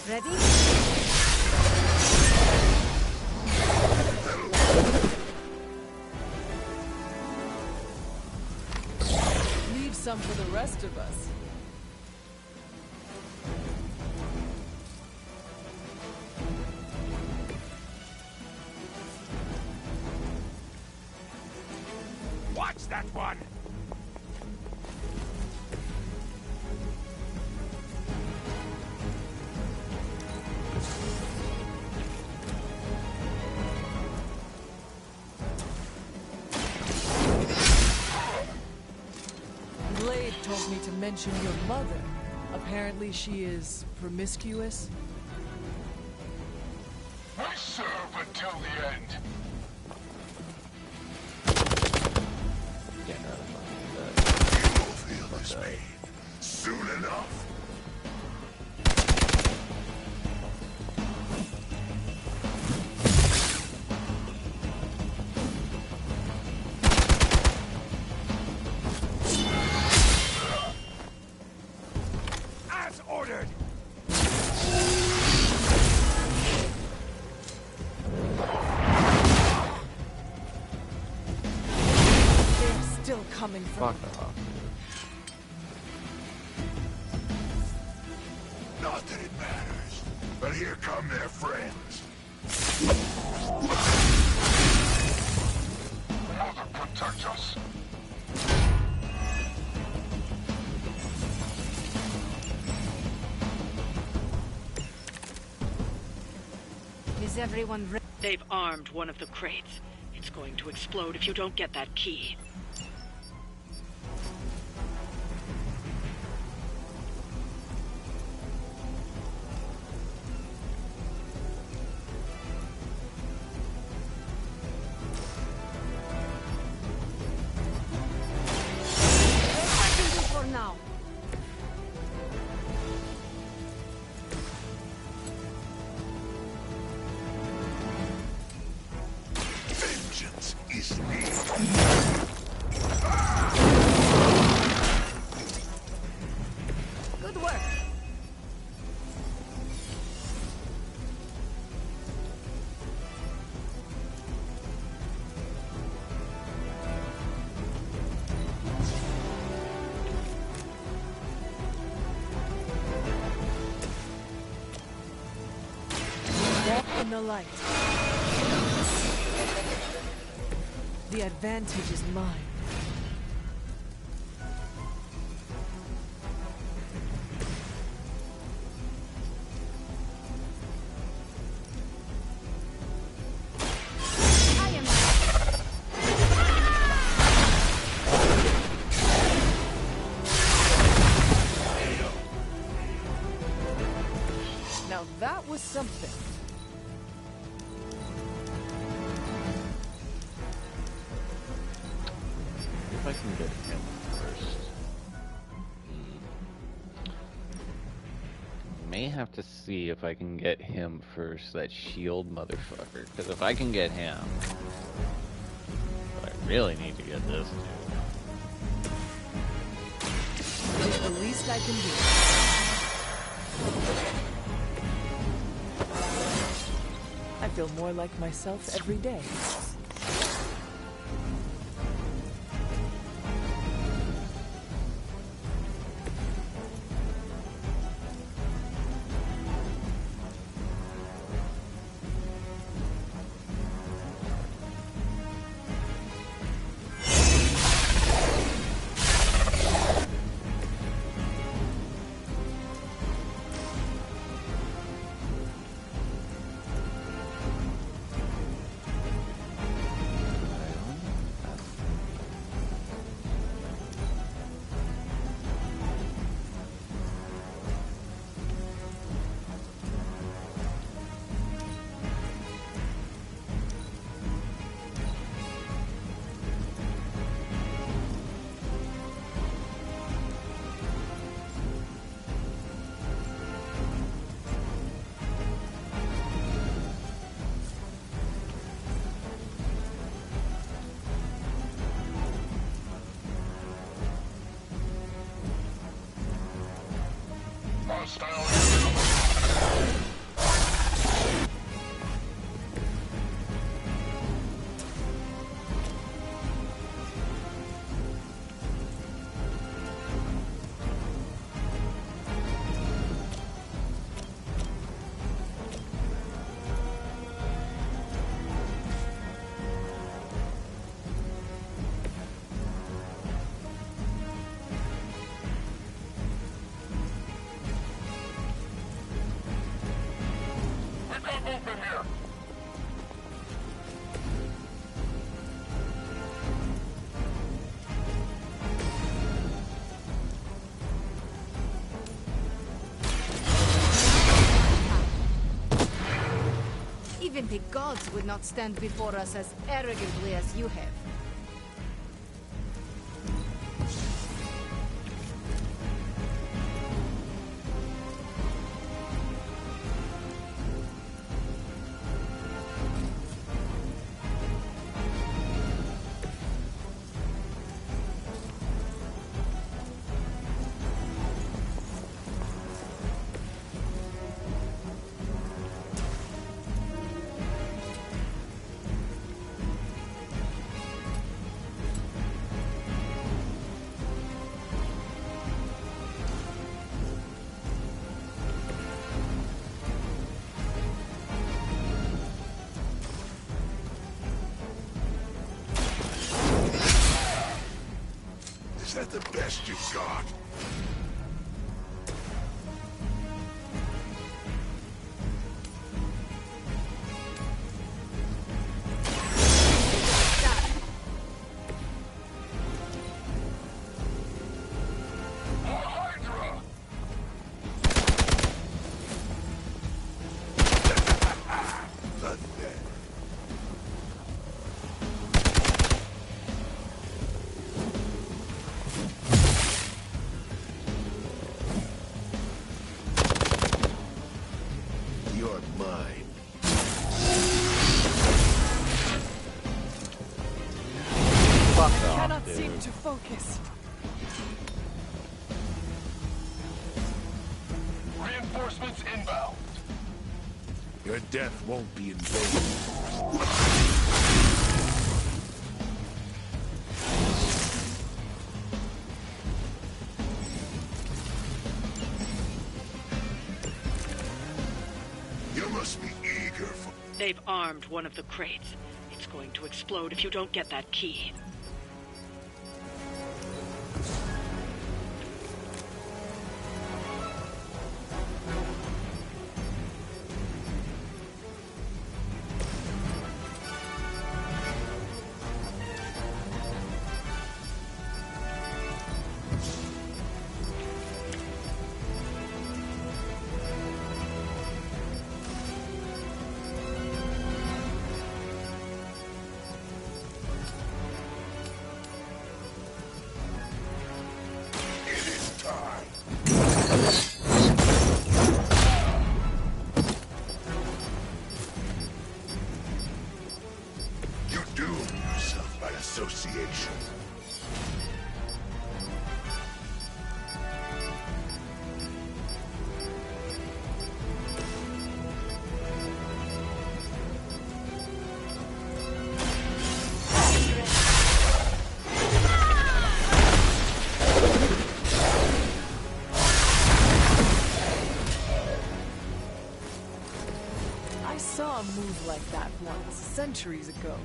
Ready? Leave some for the rest of us. Watch that one! Blade told me to mention your mother. Apparently she is promiscuous. I serve until the end. Yeah, no, You will feel this pain soon enough. As ordered! They're still coming from... fuck off. Not that it matters, but here come their friends. Mother, protect us. Is everyone ready? They've armed one of the crates. It's going to explode if you don't get that key. For now. Vengeance is needed. Good work. Walk in the light. The advantage is mine. I am. Now that was something. If I can get him first. May have to see if I can get him first, that shield motherfucker. Because if I can get him, but I really need to get this dude. It's the least I can do. I feel more like myself every day. Hostile. Open here! Even the gods would not stand before us as arrogantly as you have. Is that the best you've got? You're mine. Fuck I off, cannot dude. seem to focus. Reinforcements inbound. Your death won't be in vain. You must be eager for... They've armed one of the crates. It's going to explode if you don't get that key. It is time. You doom yourself by association. I saw a move like that once, centuries ago.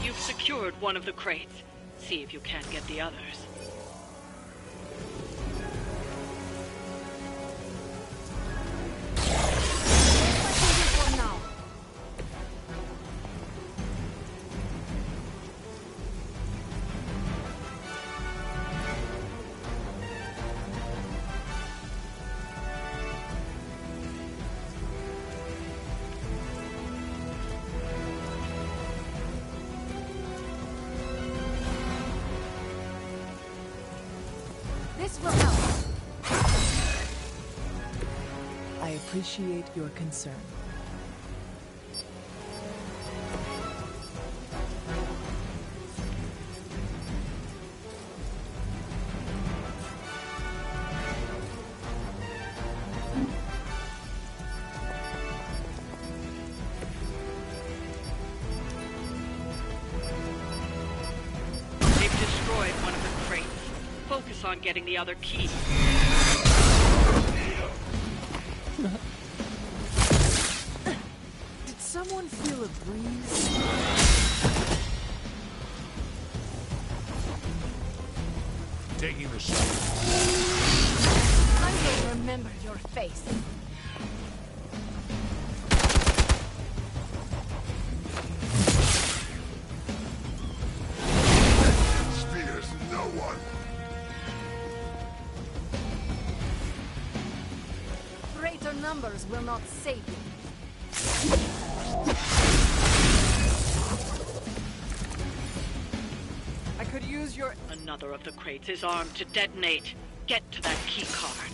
You've secured one of the crates. See if you can't get the others. For now. This will help. I appreciate your concern. They've destroyed one of the crates. Focus on getting the other key. Did someone feel a breeze? Taking the shot. I will remember your face. Spears no one. Greater numbers will not save you. I could use your... Another of the crates is armed to detonate. Get to that key card.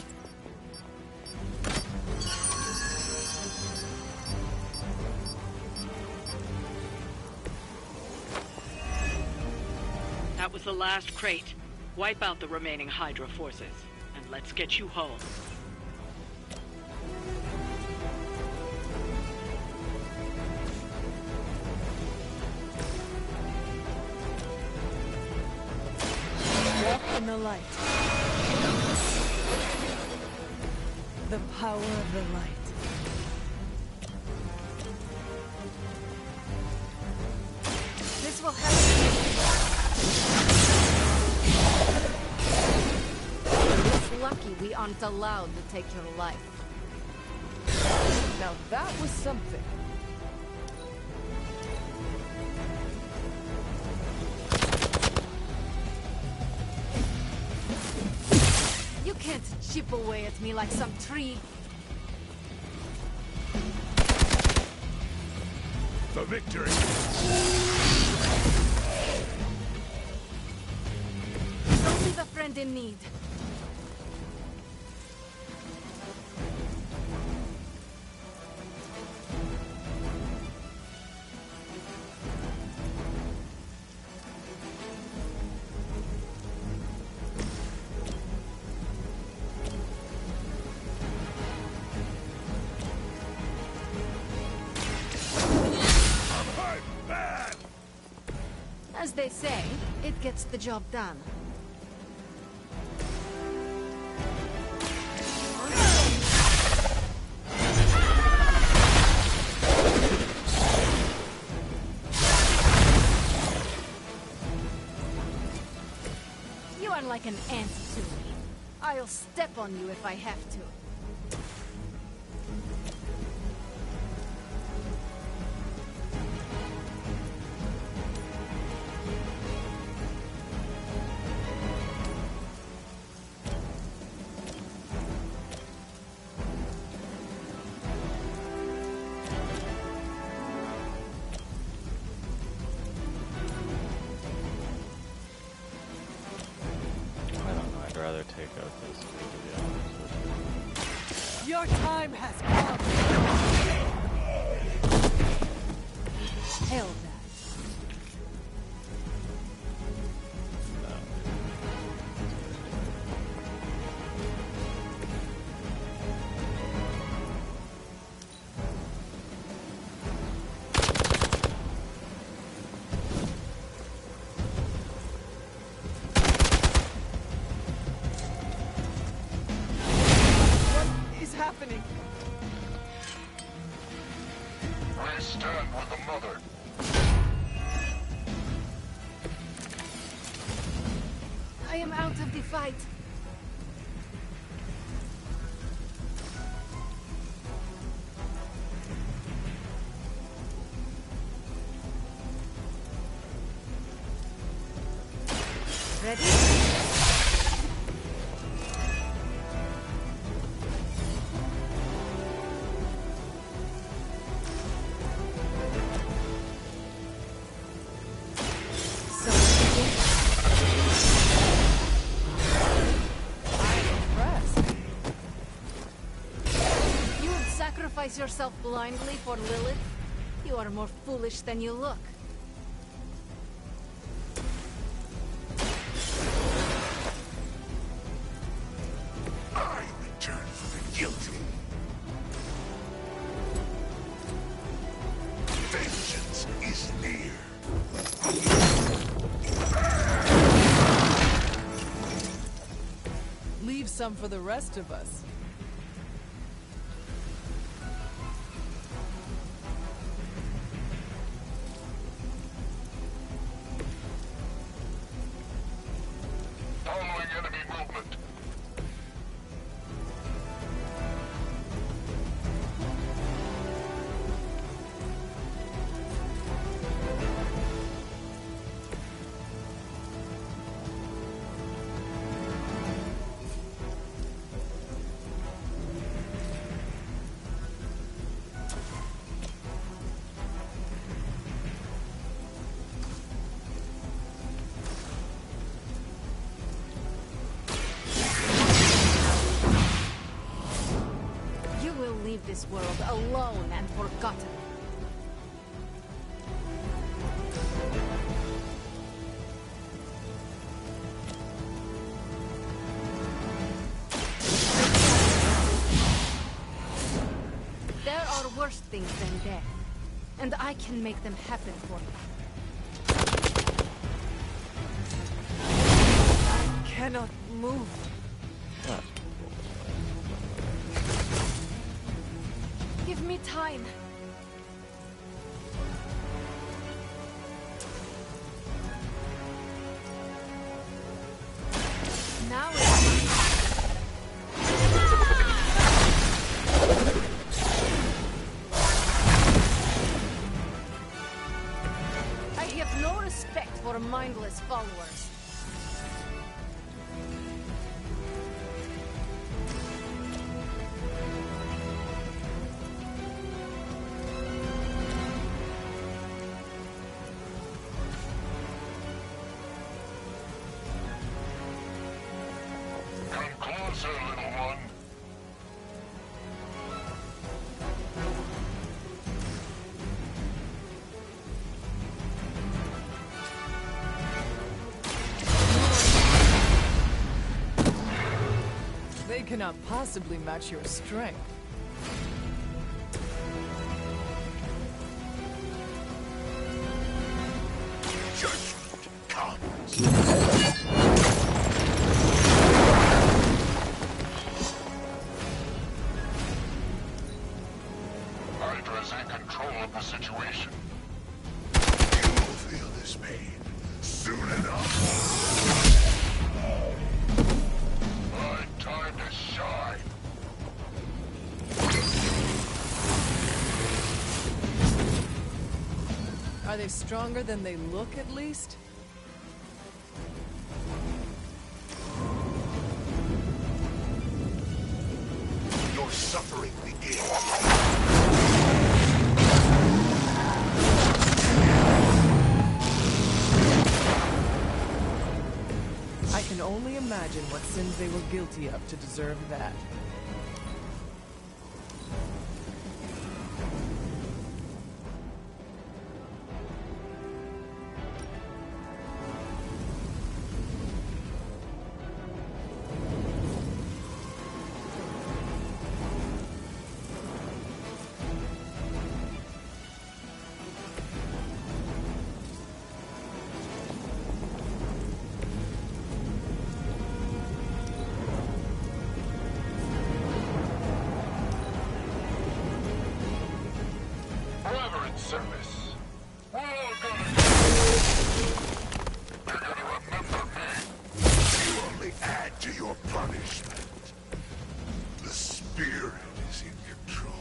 That was the last crate. Wipe out the remaining Hydra forces, and let's get you home. Walk in the light. The power of the light. This will help. It's lucky we aren't allowed to take your life. Now that was something. You can't chip away at me like some tree. The victory. Don't leave a friend in need. As they say, it gets the job done. You are like an ant to me. I'll step on you if I have to. I'd rather take out this dude, to be honest with you. Your time has come. Hell that. What is happening? I stand with the mother. I am out of the fight. Ready? Sacrifice yourself blindly for Lilith? You are more foolish than you look. I return for the guilty. Vengeance is near. Leave some for the rest of us. leave this world alone and forgotten. There are worse things than death, and I can make them happen for you. I cannot move. Give me time. Now it's I have no respect for mindless followers. Come closer, little one. They cannot possibly match your strength. Judgment comes. Hydra's in control of the situation. You will feel this pain soon enough. Time to shine. Are they stronger than they look, at least? Your suffering begins. I can only imagine what sins they were guilty of to deserve that. Service. We're all gonna You're gonna remember me. You only add to your punishment. The spirit is in control.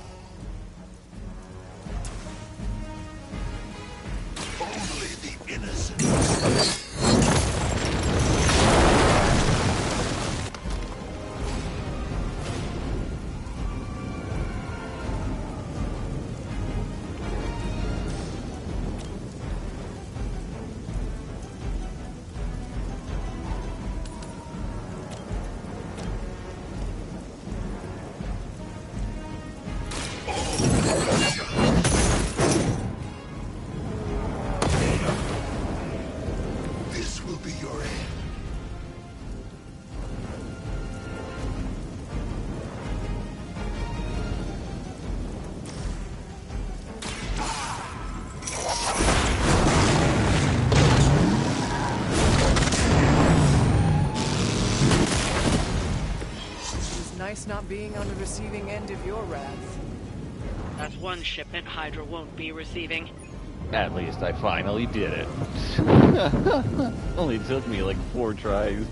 Only the innocent. This will be your end. It was nice not being on the receiving end of your wrath. That's one shipment Hydra won't be receiving. At least I finally did it. Only took me like 4 tries.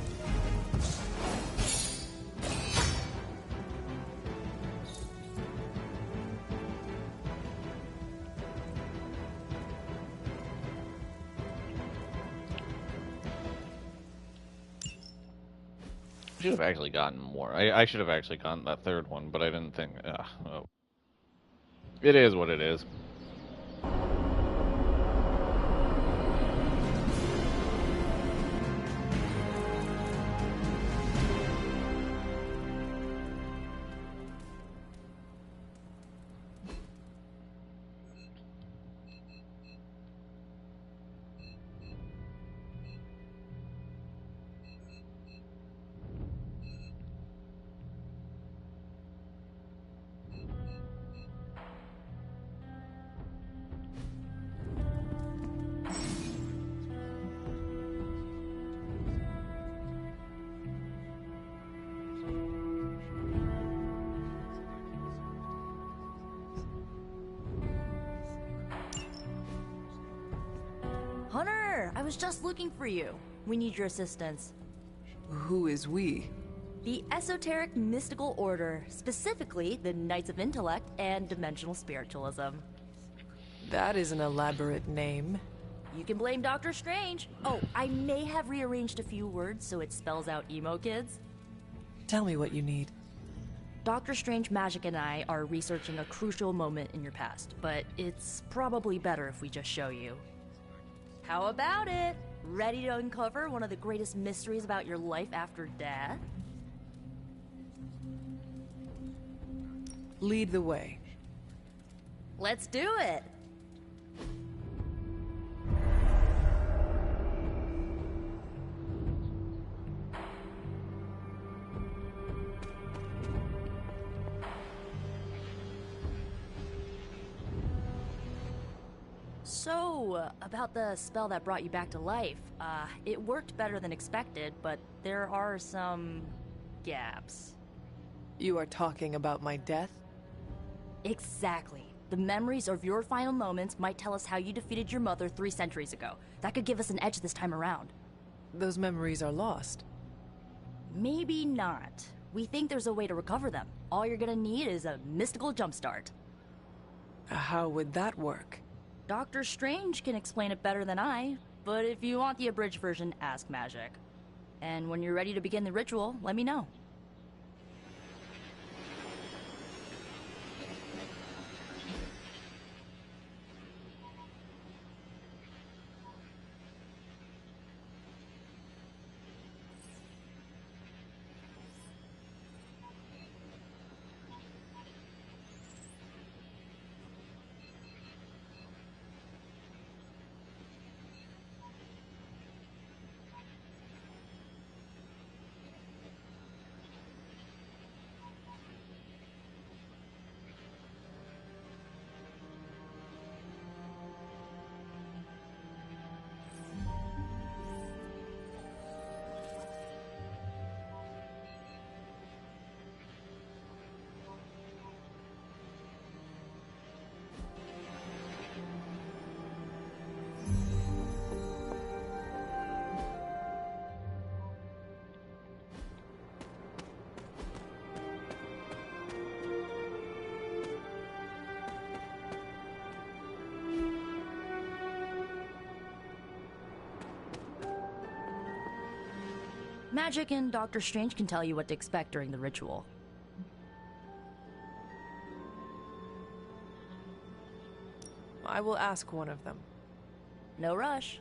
I should have actually gotten more. I should have actually gotten that third one, but I didn't think. Oh. It is what it is. was just looking for you. We need your assistance. Who is we? The Esoteric Mystical Order, specifically the Knights of Intellect and Dimensional Spiritualism. That is an elaborate name. You can blame Dr. Strange. Oh, I may have rearranged a few words so it spells out emo kids. Tell me what you need. Dr. Strange Magic and I are researching a crucial moment in your past, but it's probably better if we just show you. How about it? Ready to uncover one of the greatest mysteries about your life after death? Lead the way. Let's do it! So, about the spell that brought you back to life. It worked better than expected, but there are some gaps. You are talking about my death? Exactly. The memories of your final moments might tell us how you defeated your mother 3 centuries ago. That could give us an edge this time around. Those memories are lost. Maybe not. We think there's a way to recover them. All you're gonna need is a mystical jumpstart. How would that work? Doctor Strange can explain it better than I, but if you want the abridged version, ask Magic. And when you're ready to begin the ritual, let me know. Magic and Doctor Strange can tell you what to expect during the ritual. I will ask one of them. No rush.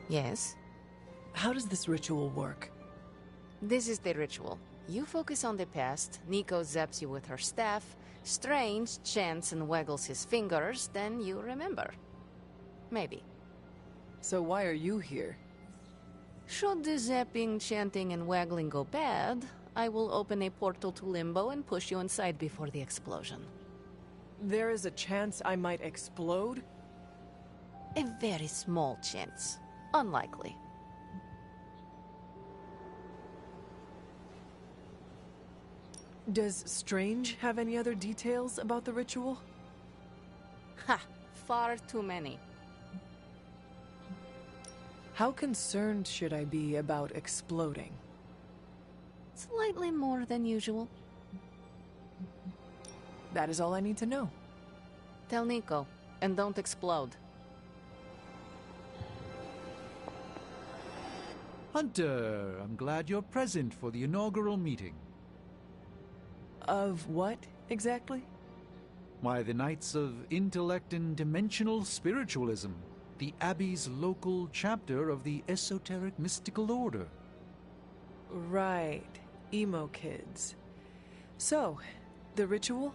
Yes? How does this ritual work? This is the ritual. You focus on the past, Nico zaps you with her staff, Strange chants and waggles his fingers, then you remember. Maybe. So why are you here? Should the zapping, chanting, and waggling go bad, I will open a portal to Limbo and push you inside before the explosion. There is a chance I might explode? A very small chance. Unlikely. Does Strange have any other details about the ritual? Ha! Far too many. How concerned should I be about exploding? Slightly more than usual. That is all I need to know. Tell Nico, and don't explode. Hunter, I'm glad you're present for the inaugural meeting. Of what, exactly? Why, the Knights of Intellect and Dimensional Spiritualism, the Abbey's local chapter of the Esoteric Mystical Order. Right. Emo kids. So, the ritual?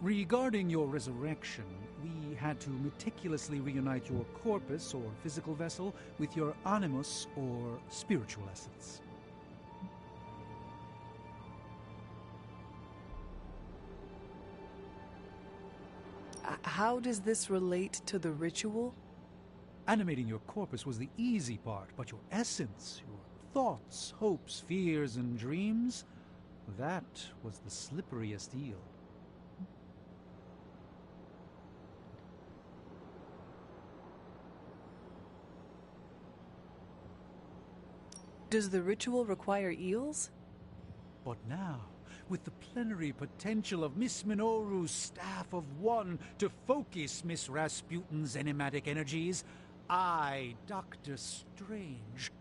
Regarding your resurrection, we had to meticulously reunite your corpus, or physical vessel, with your animus, or spiritual essence. How does this relate to the ritual? Animating your corpus was the easy part, but your essence, your thoughts, hopes, fears, and dreams, that was the slipperiest eel. Does the ritual require eels? But now, with the plenary potential of Miss Minoru's Staff of One to focus Miss Rasputin's enigmatic energies, I, Dr. Strange...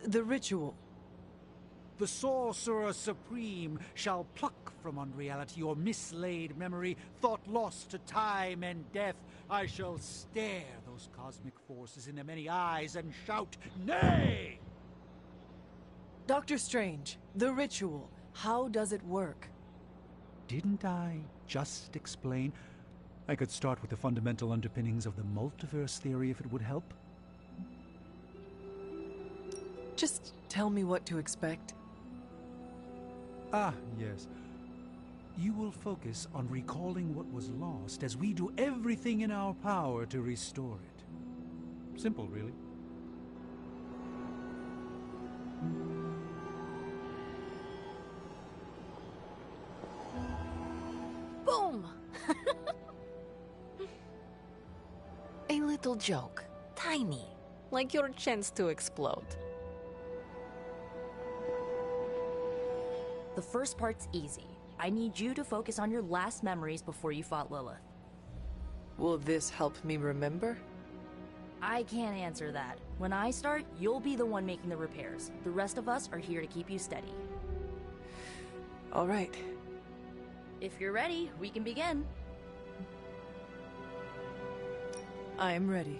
The ritual. The Sorcerer Supreme shall pluck from unreality or mislaid memory, thought lost to time and death. I shall stare those cosmic forces in their many eyes and shout, "Nay!" Dr. Strange, the ritual, how does it work? Didn't I just explain? I could start with the fundamental underpinnings of the multiverse theory if it would help. Just tell me what to expect. Ah, yes. You will focus on recalling what was lost as we do everything in our power to restore it. Simple, really. Boom! A little joke. Tiny. Like your chance to explode. The first part's easy. I need you to focus on your last memories before you fought Lilith. Will this help me remember? I can't answer that. When I start, you'll be the one making the repairs. The rest of us are here to keep you steady. All right. If you're ready, we can begin. I am ready.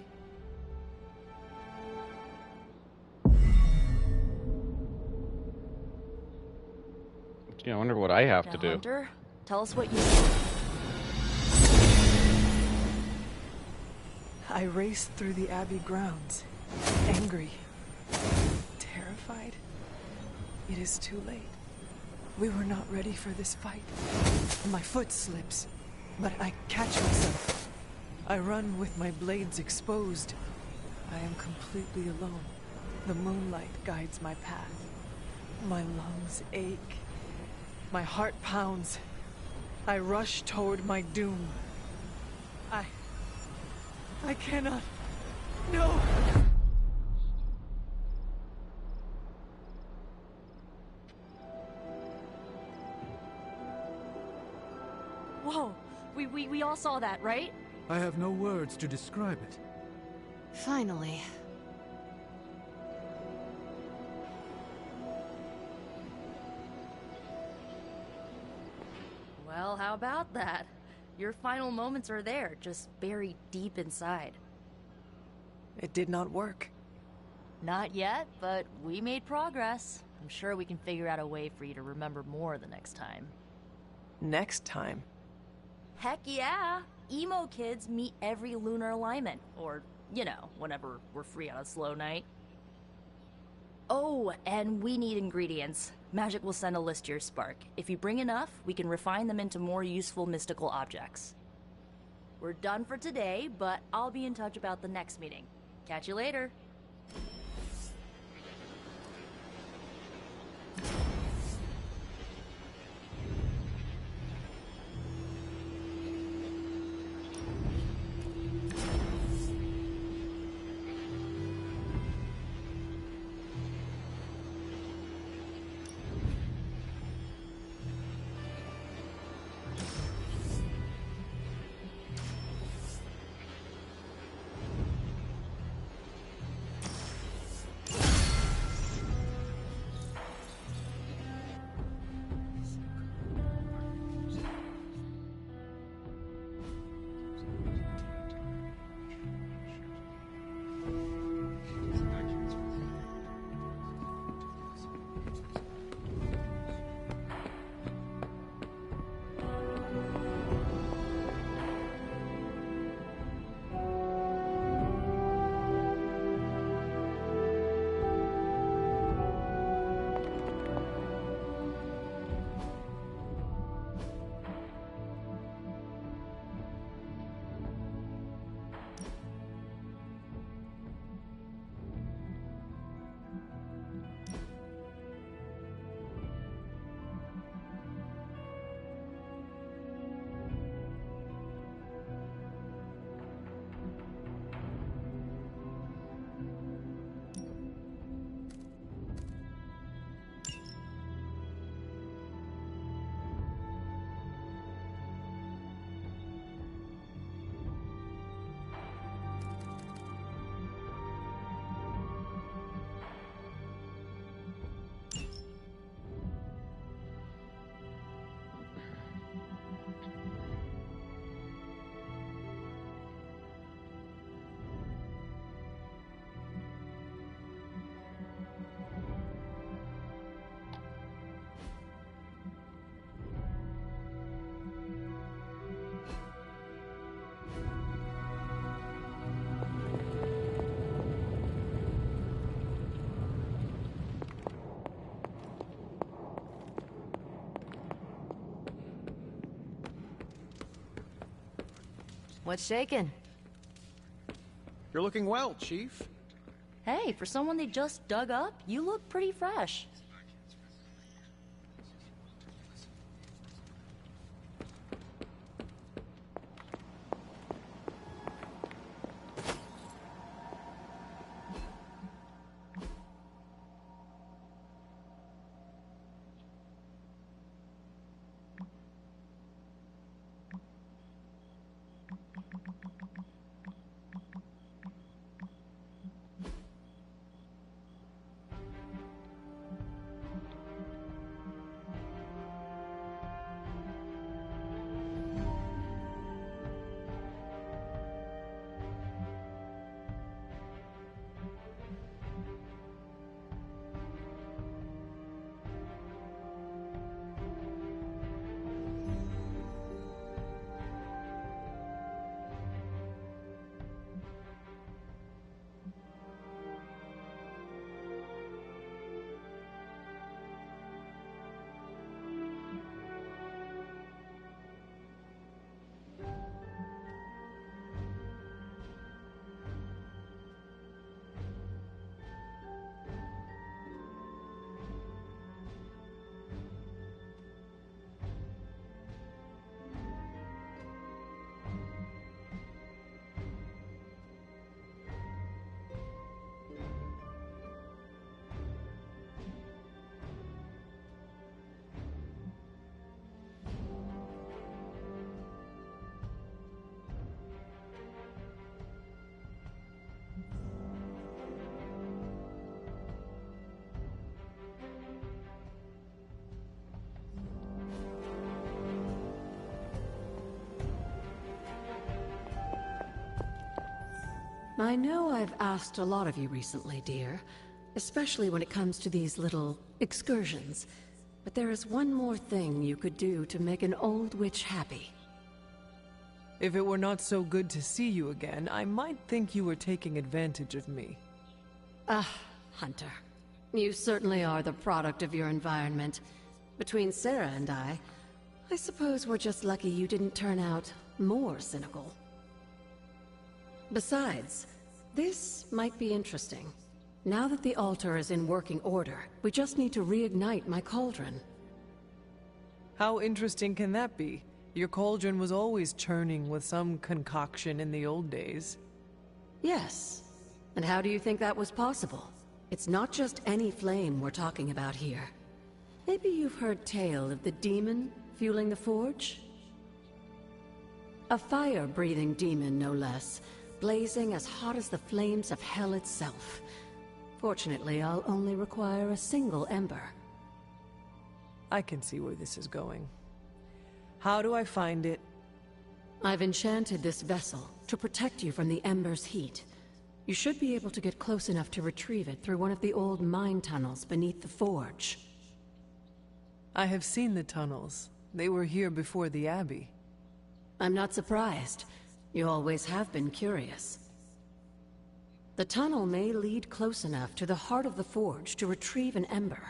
Gee, I wonder what I have Now, to do. Hunter, tell us what you... I raced through the Abbey grounds, angry, terrified. It is too late. We were not ready for this fight. My foot slips, but I catch myself. I run with my blades exposed. I am completely alone. The moonlight guides my path. My lungs ache. My heart pounds. I rush toward my doom. I cannot. No! Whoa! We all saw that, right? I have no words to describe it. Finally. Well, how about that? Your final moments are there, just buried deep inside. It did not work. Not yet, but we made progress. I'm sure we can figure out a way for you to remember more the next time. Next time? Heck yeah! Emo kids meet every lunar alignment. Or, you know, whenever we're free on a slow night. Oh, and we need ingredients. Magic will send a list to your spark. If you bring enough, we can refine them into more useful mystical objects. We're done for today, but I'll be in touch about the next meeting. Catch you later. What's shaking? You're looking well, Chief. Hey, for someone they just dug up, you look pretty fresh. I know I've asked a lot of you recently, dear, especially when it comes to these little excursions. But there is one more thing you could do to make an old witch happy. If it were not so good to see you again, I might think you were taking advantage of me. Ah, Hunter. You certainly are the product of your environment. Between Sarah and I suppose we're just lucky you didn't turn out more cynical. Besides, this might be interesting. Now that the altar is in working order, we just need to reignite my cauldron. How interesting can that be? Your cauldron was always churning with some concoction in the old days. Yes. And how do you think that was possible? It's not just any flame we're talking about here. Maybe you've heard tale of the demon fueling the forge? A fire-breathing demon, no less, blazing as hot as the flames of hell itself. Fortunately, I'll only require a single ember. I can see where this is going. How do I find it? I've enchanted this vessel to protect you from the ember's heat. You should be able to get close enough to retrieve it through one of the old mine tunnels beneath the forge. I have seen the tunnels. They were here before the Abbey. I'm not surprised. You always have been curious. The tunnel may lead close enough to the heart of the forge to retrieve an ember.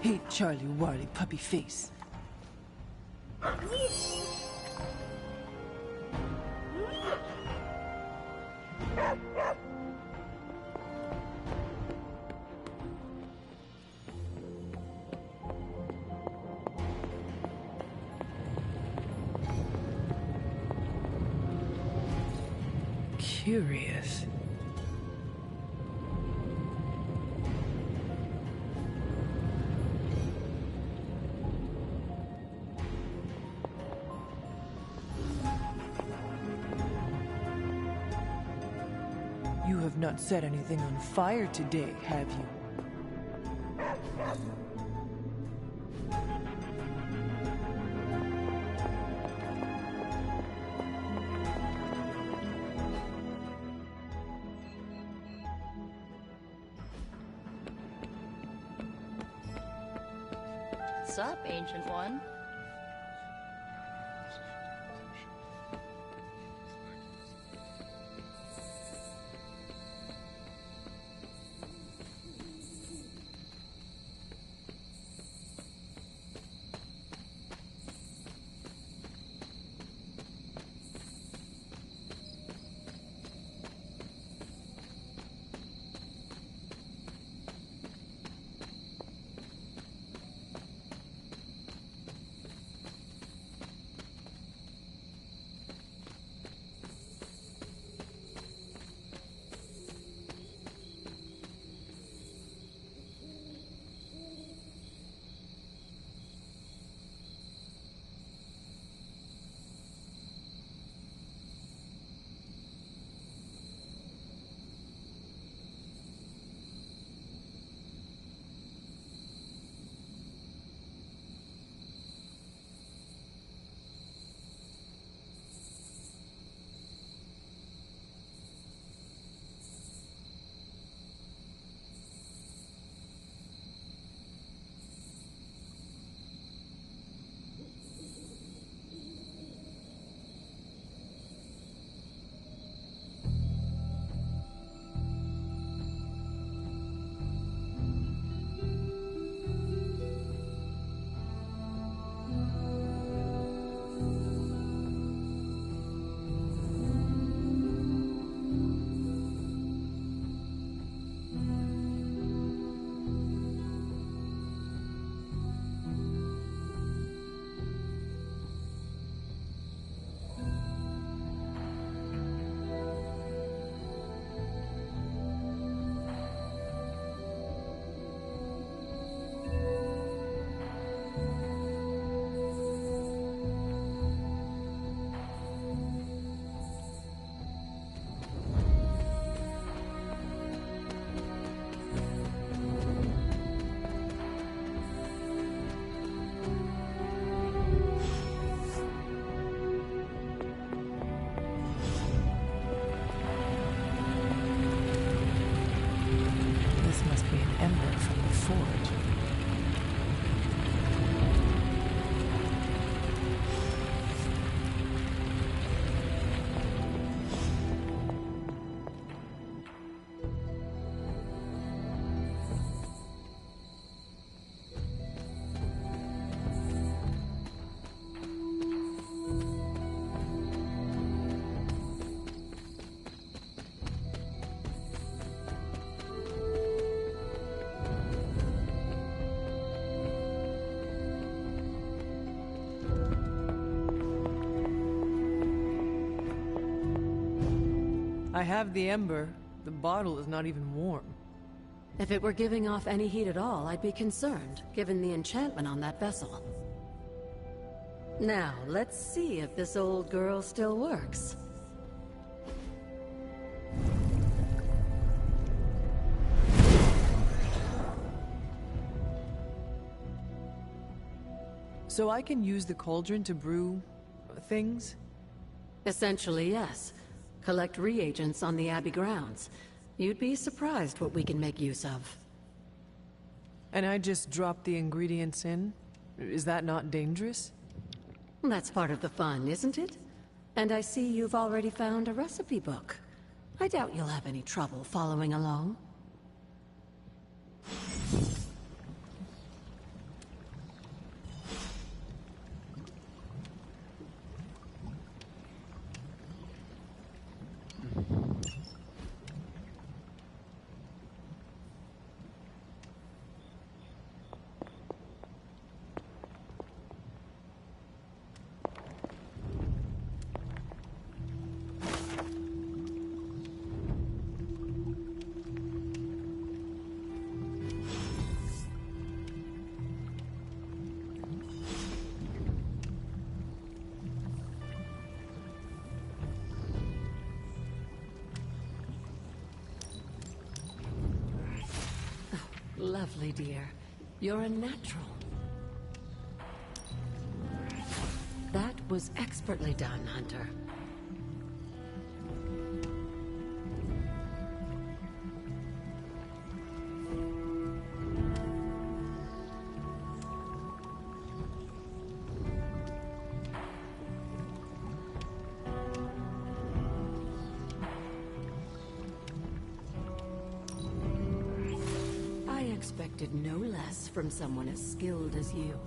Hey, Charlie Warly puppy face. Curious. You have not set anything on fire today, have you? What's up, Ancient One? I have the ember. The bottle is not even warm. If it were giving off any heat at all, I'd be concerned, given the enchantment on that vessel. Now, let's see if this old girl still works. So I can use the cauldron to brew things? Essentially, yes. Collect reagents on the Abbey grounds. You'd be surprised what we can make use of. And I just drop the ingredients in? Is that not dangerous? That's part of the fun, isn't it? And I see you've already found a recipe book. I doubt you'll have any trouble following along. lovely, dear. You're a natural. That was expertly done, Hunter. I expected no less from someone as skilled as you.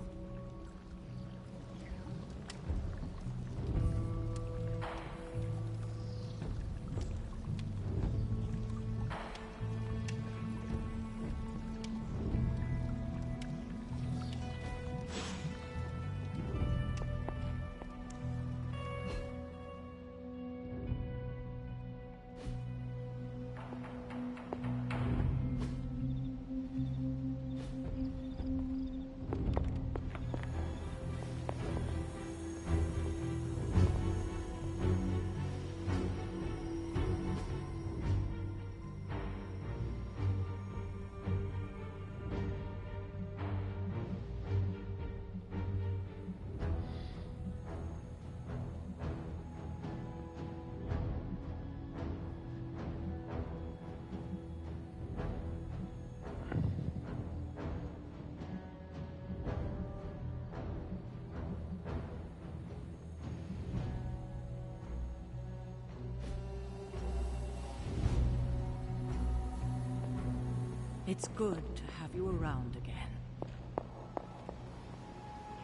It's good to have you around again.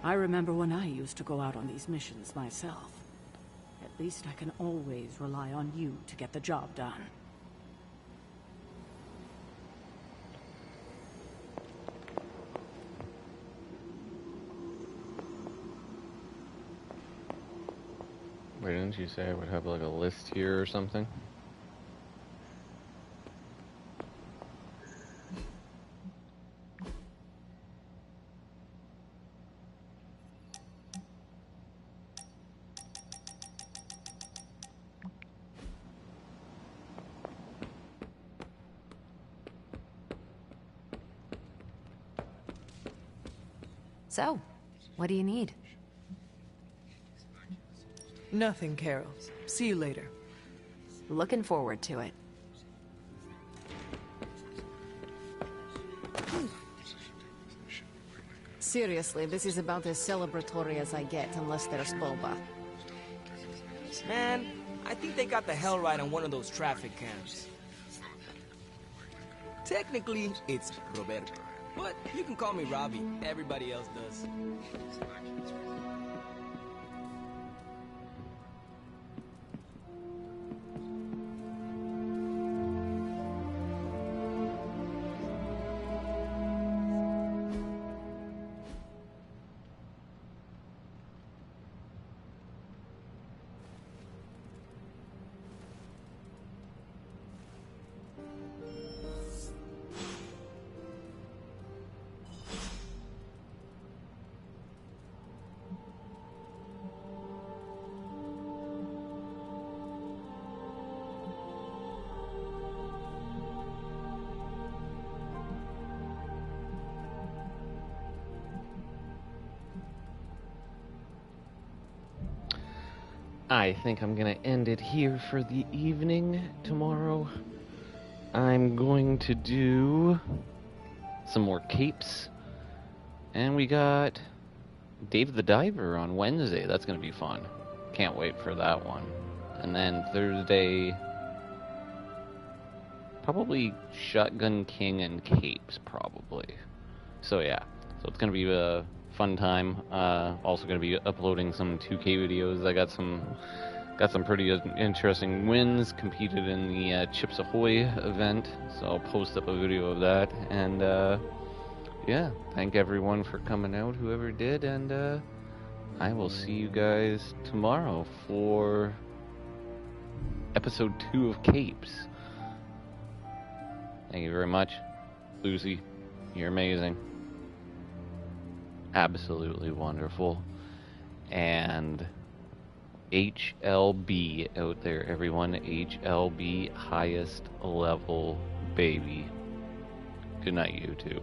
I remember when I used to go out on these missions myself. At least I can always rely on you to get the job done. Wait, didn't you say I would have like a list here or something? So, what do you need? Nothing, Carol. See you later. Looking forward to it. Seriously, this is about as celebratory as I get, unless there's boba. Man, I think they got the hell right on one of those traffic cams. Technically, it's Roberto. But you can call me Robbie. Everybody else does. I think I'm gonna end it here for the evening. Tomorrow I'm going to do some more capes, and we got Dave the Diver on Wednesday. That's gonna be fun. Can't wait for that one. And then Thursday, probably Shotgun King and capes, probably. So yeah, so it's gonna be a fun time. Also gonna be uploading some 2K videos. I got some pretty interesting wins. Competed in the Chips Ahoy event, so I'll post up a video of that. And yeah, thank everyone for coming out, whoever did, and I will see you guys tomorrow for episode 2 of Capes. Thank you very much, Lucy. You're amazing. Absolutely wonderful. And HLB out there, everyone. HLB, highest level baby. Good night, you two.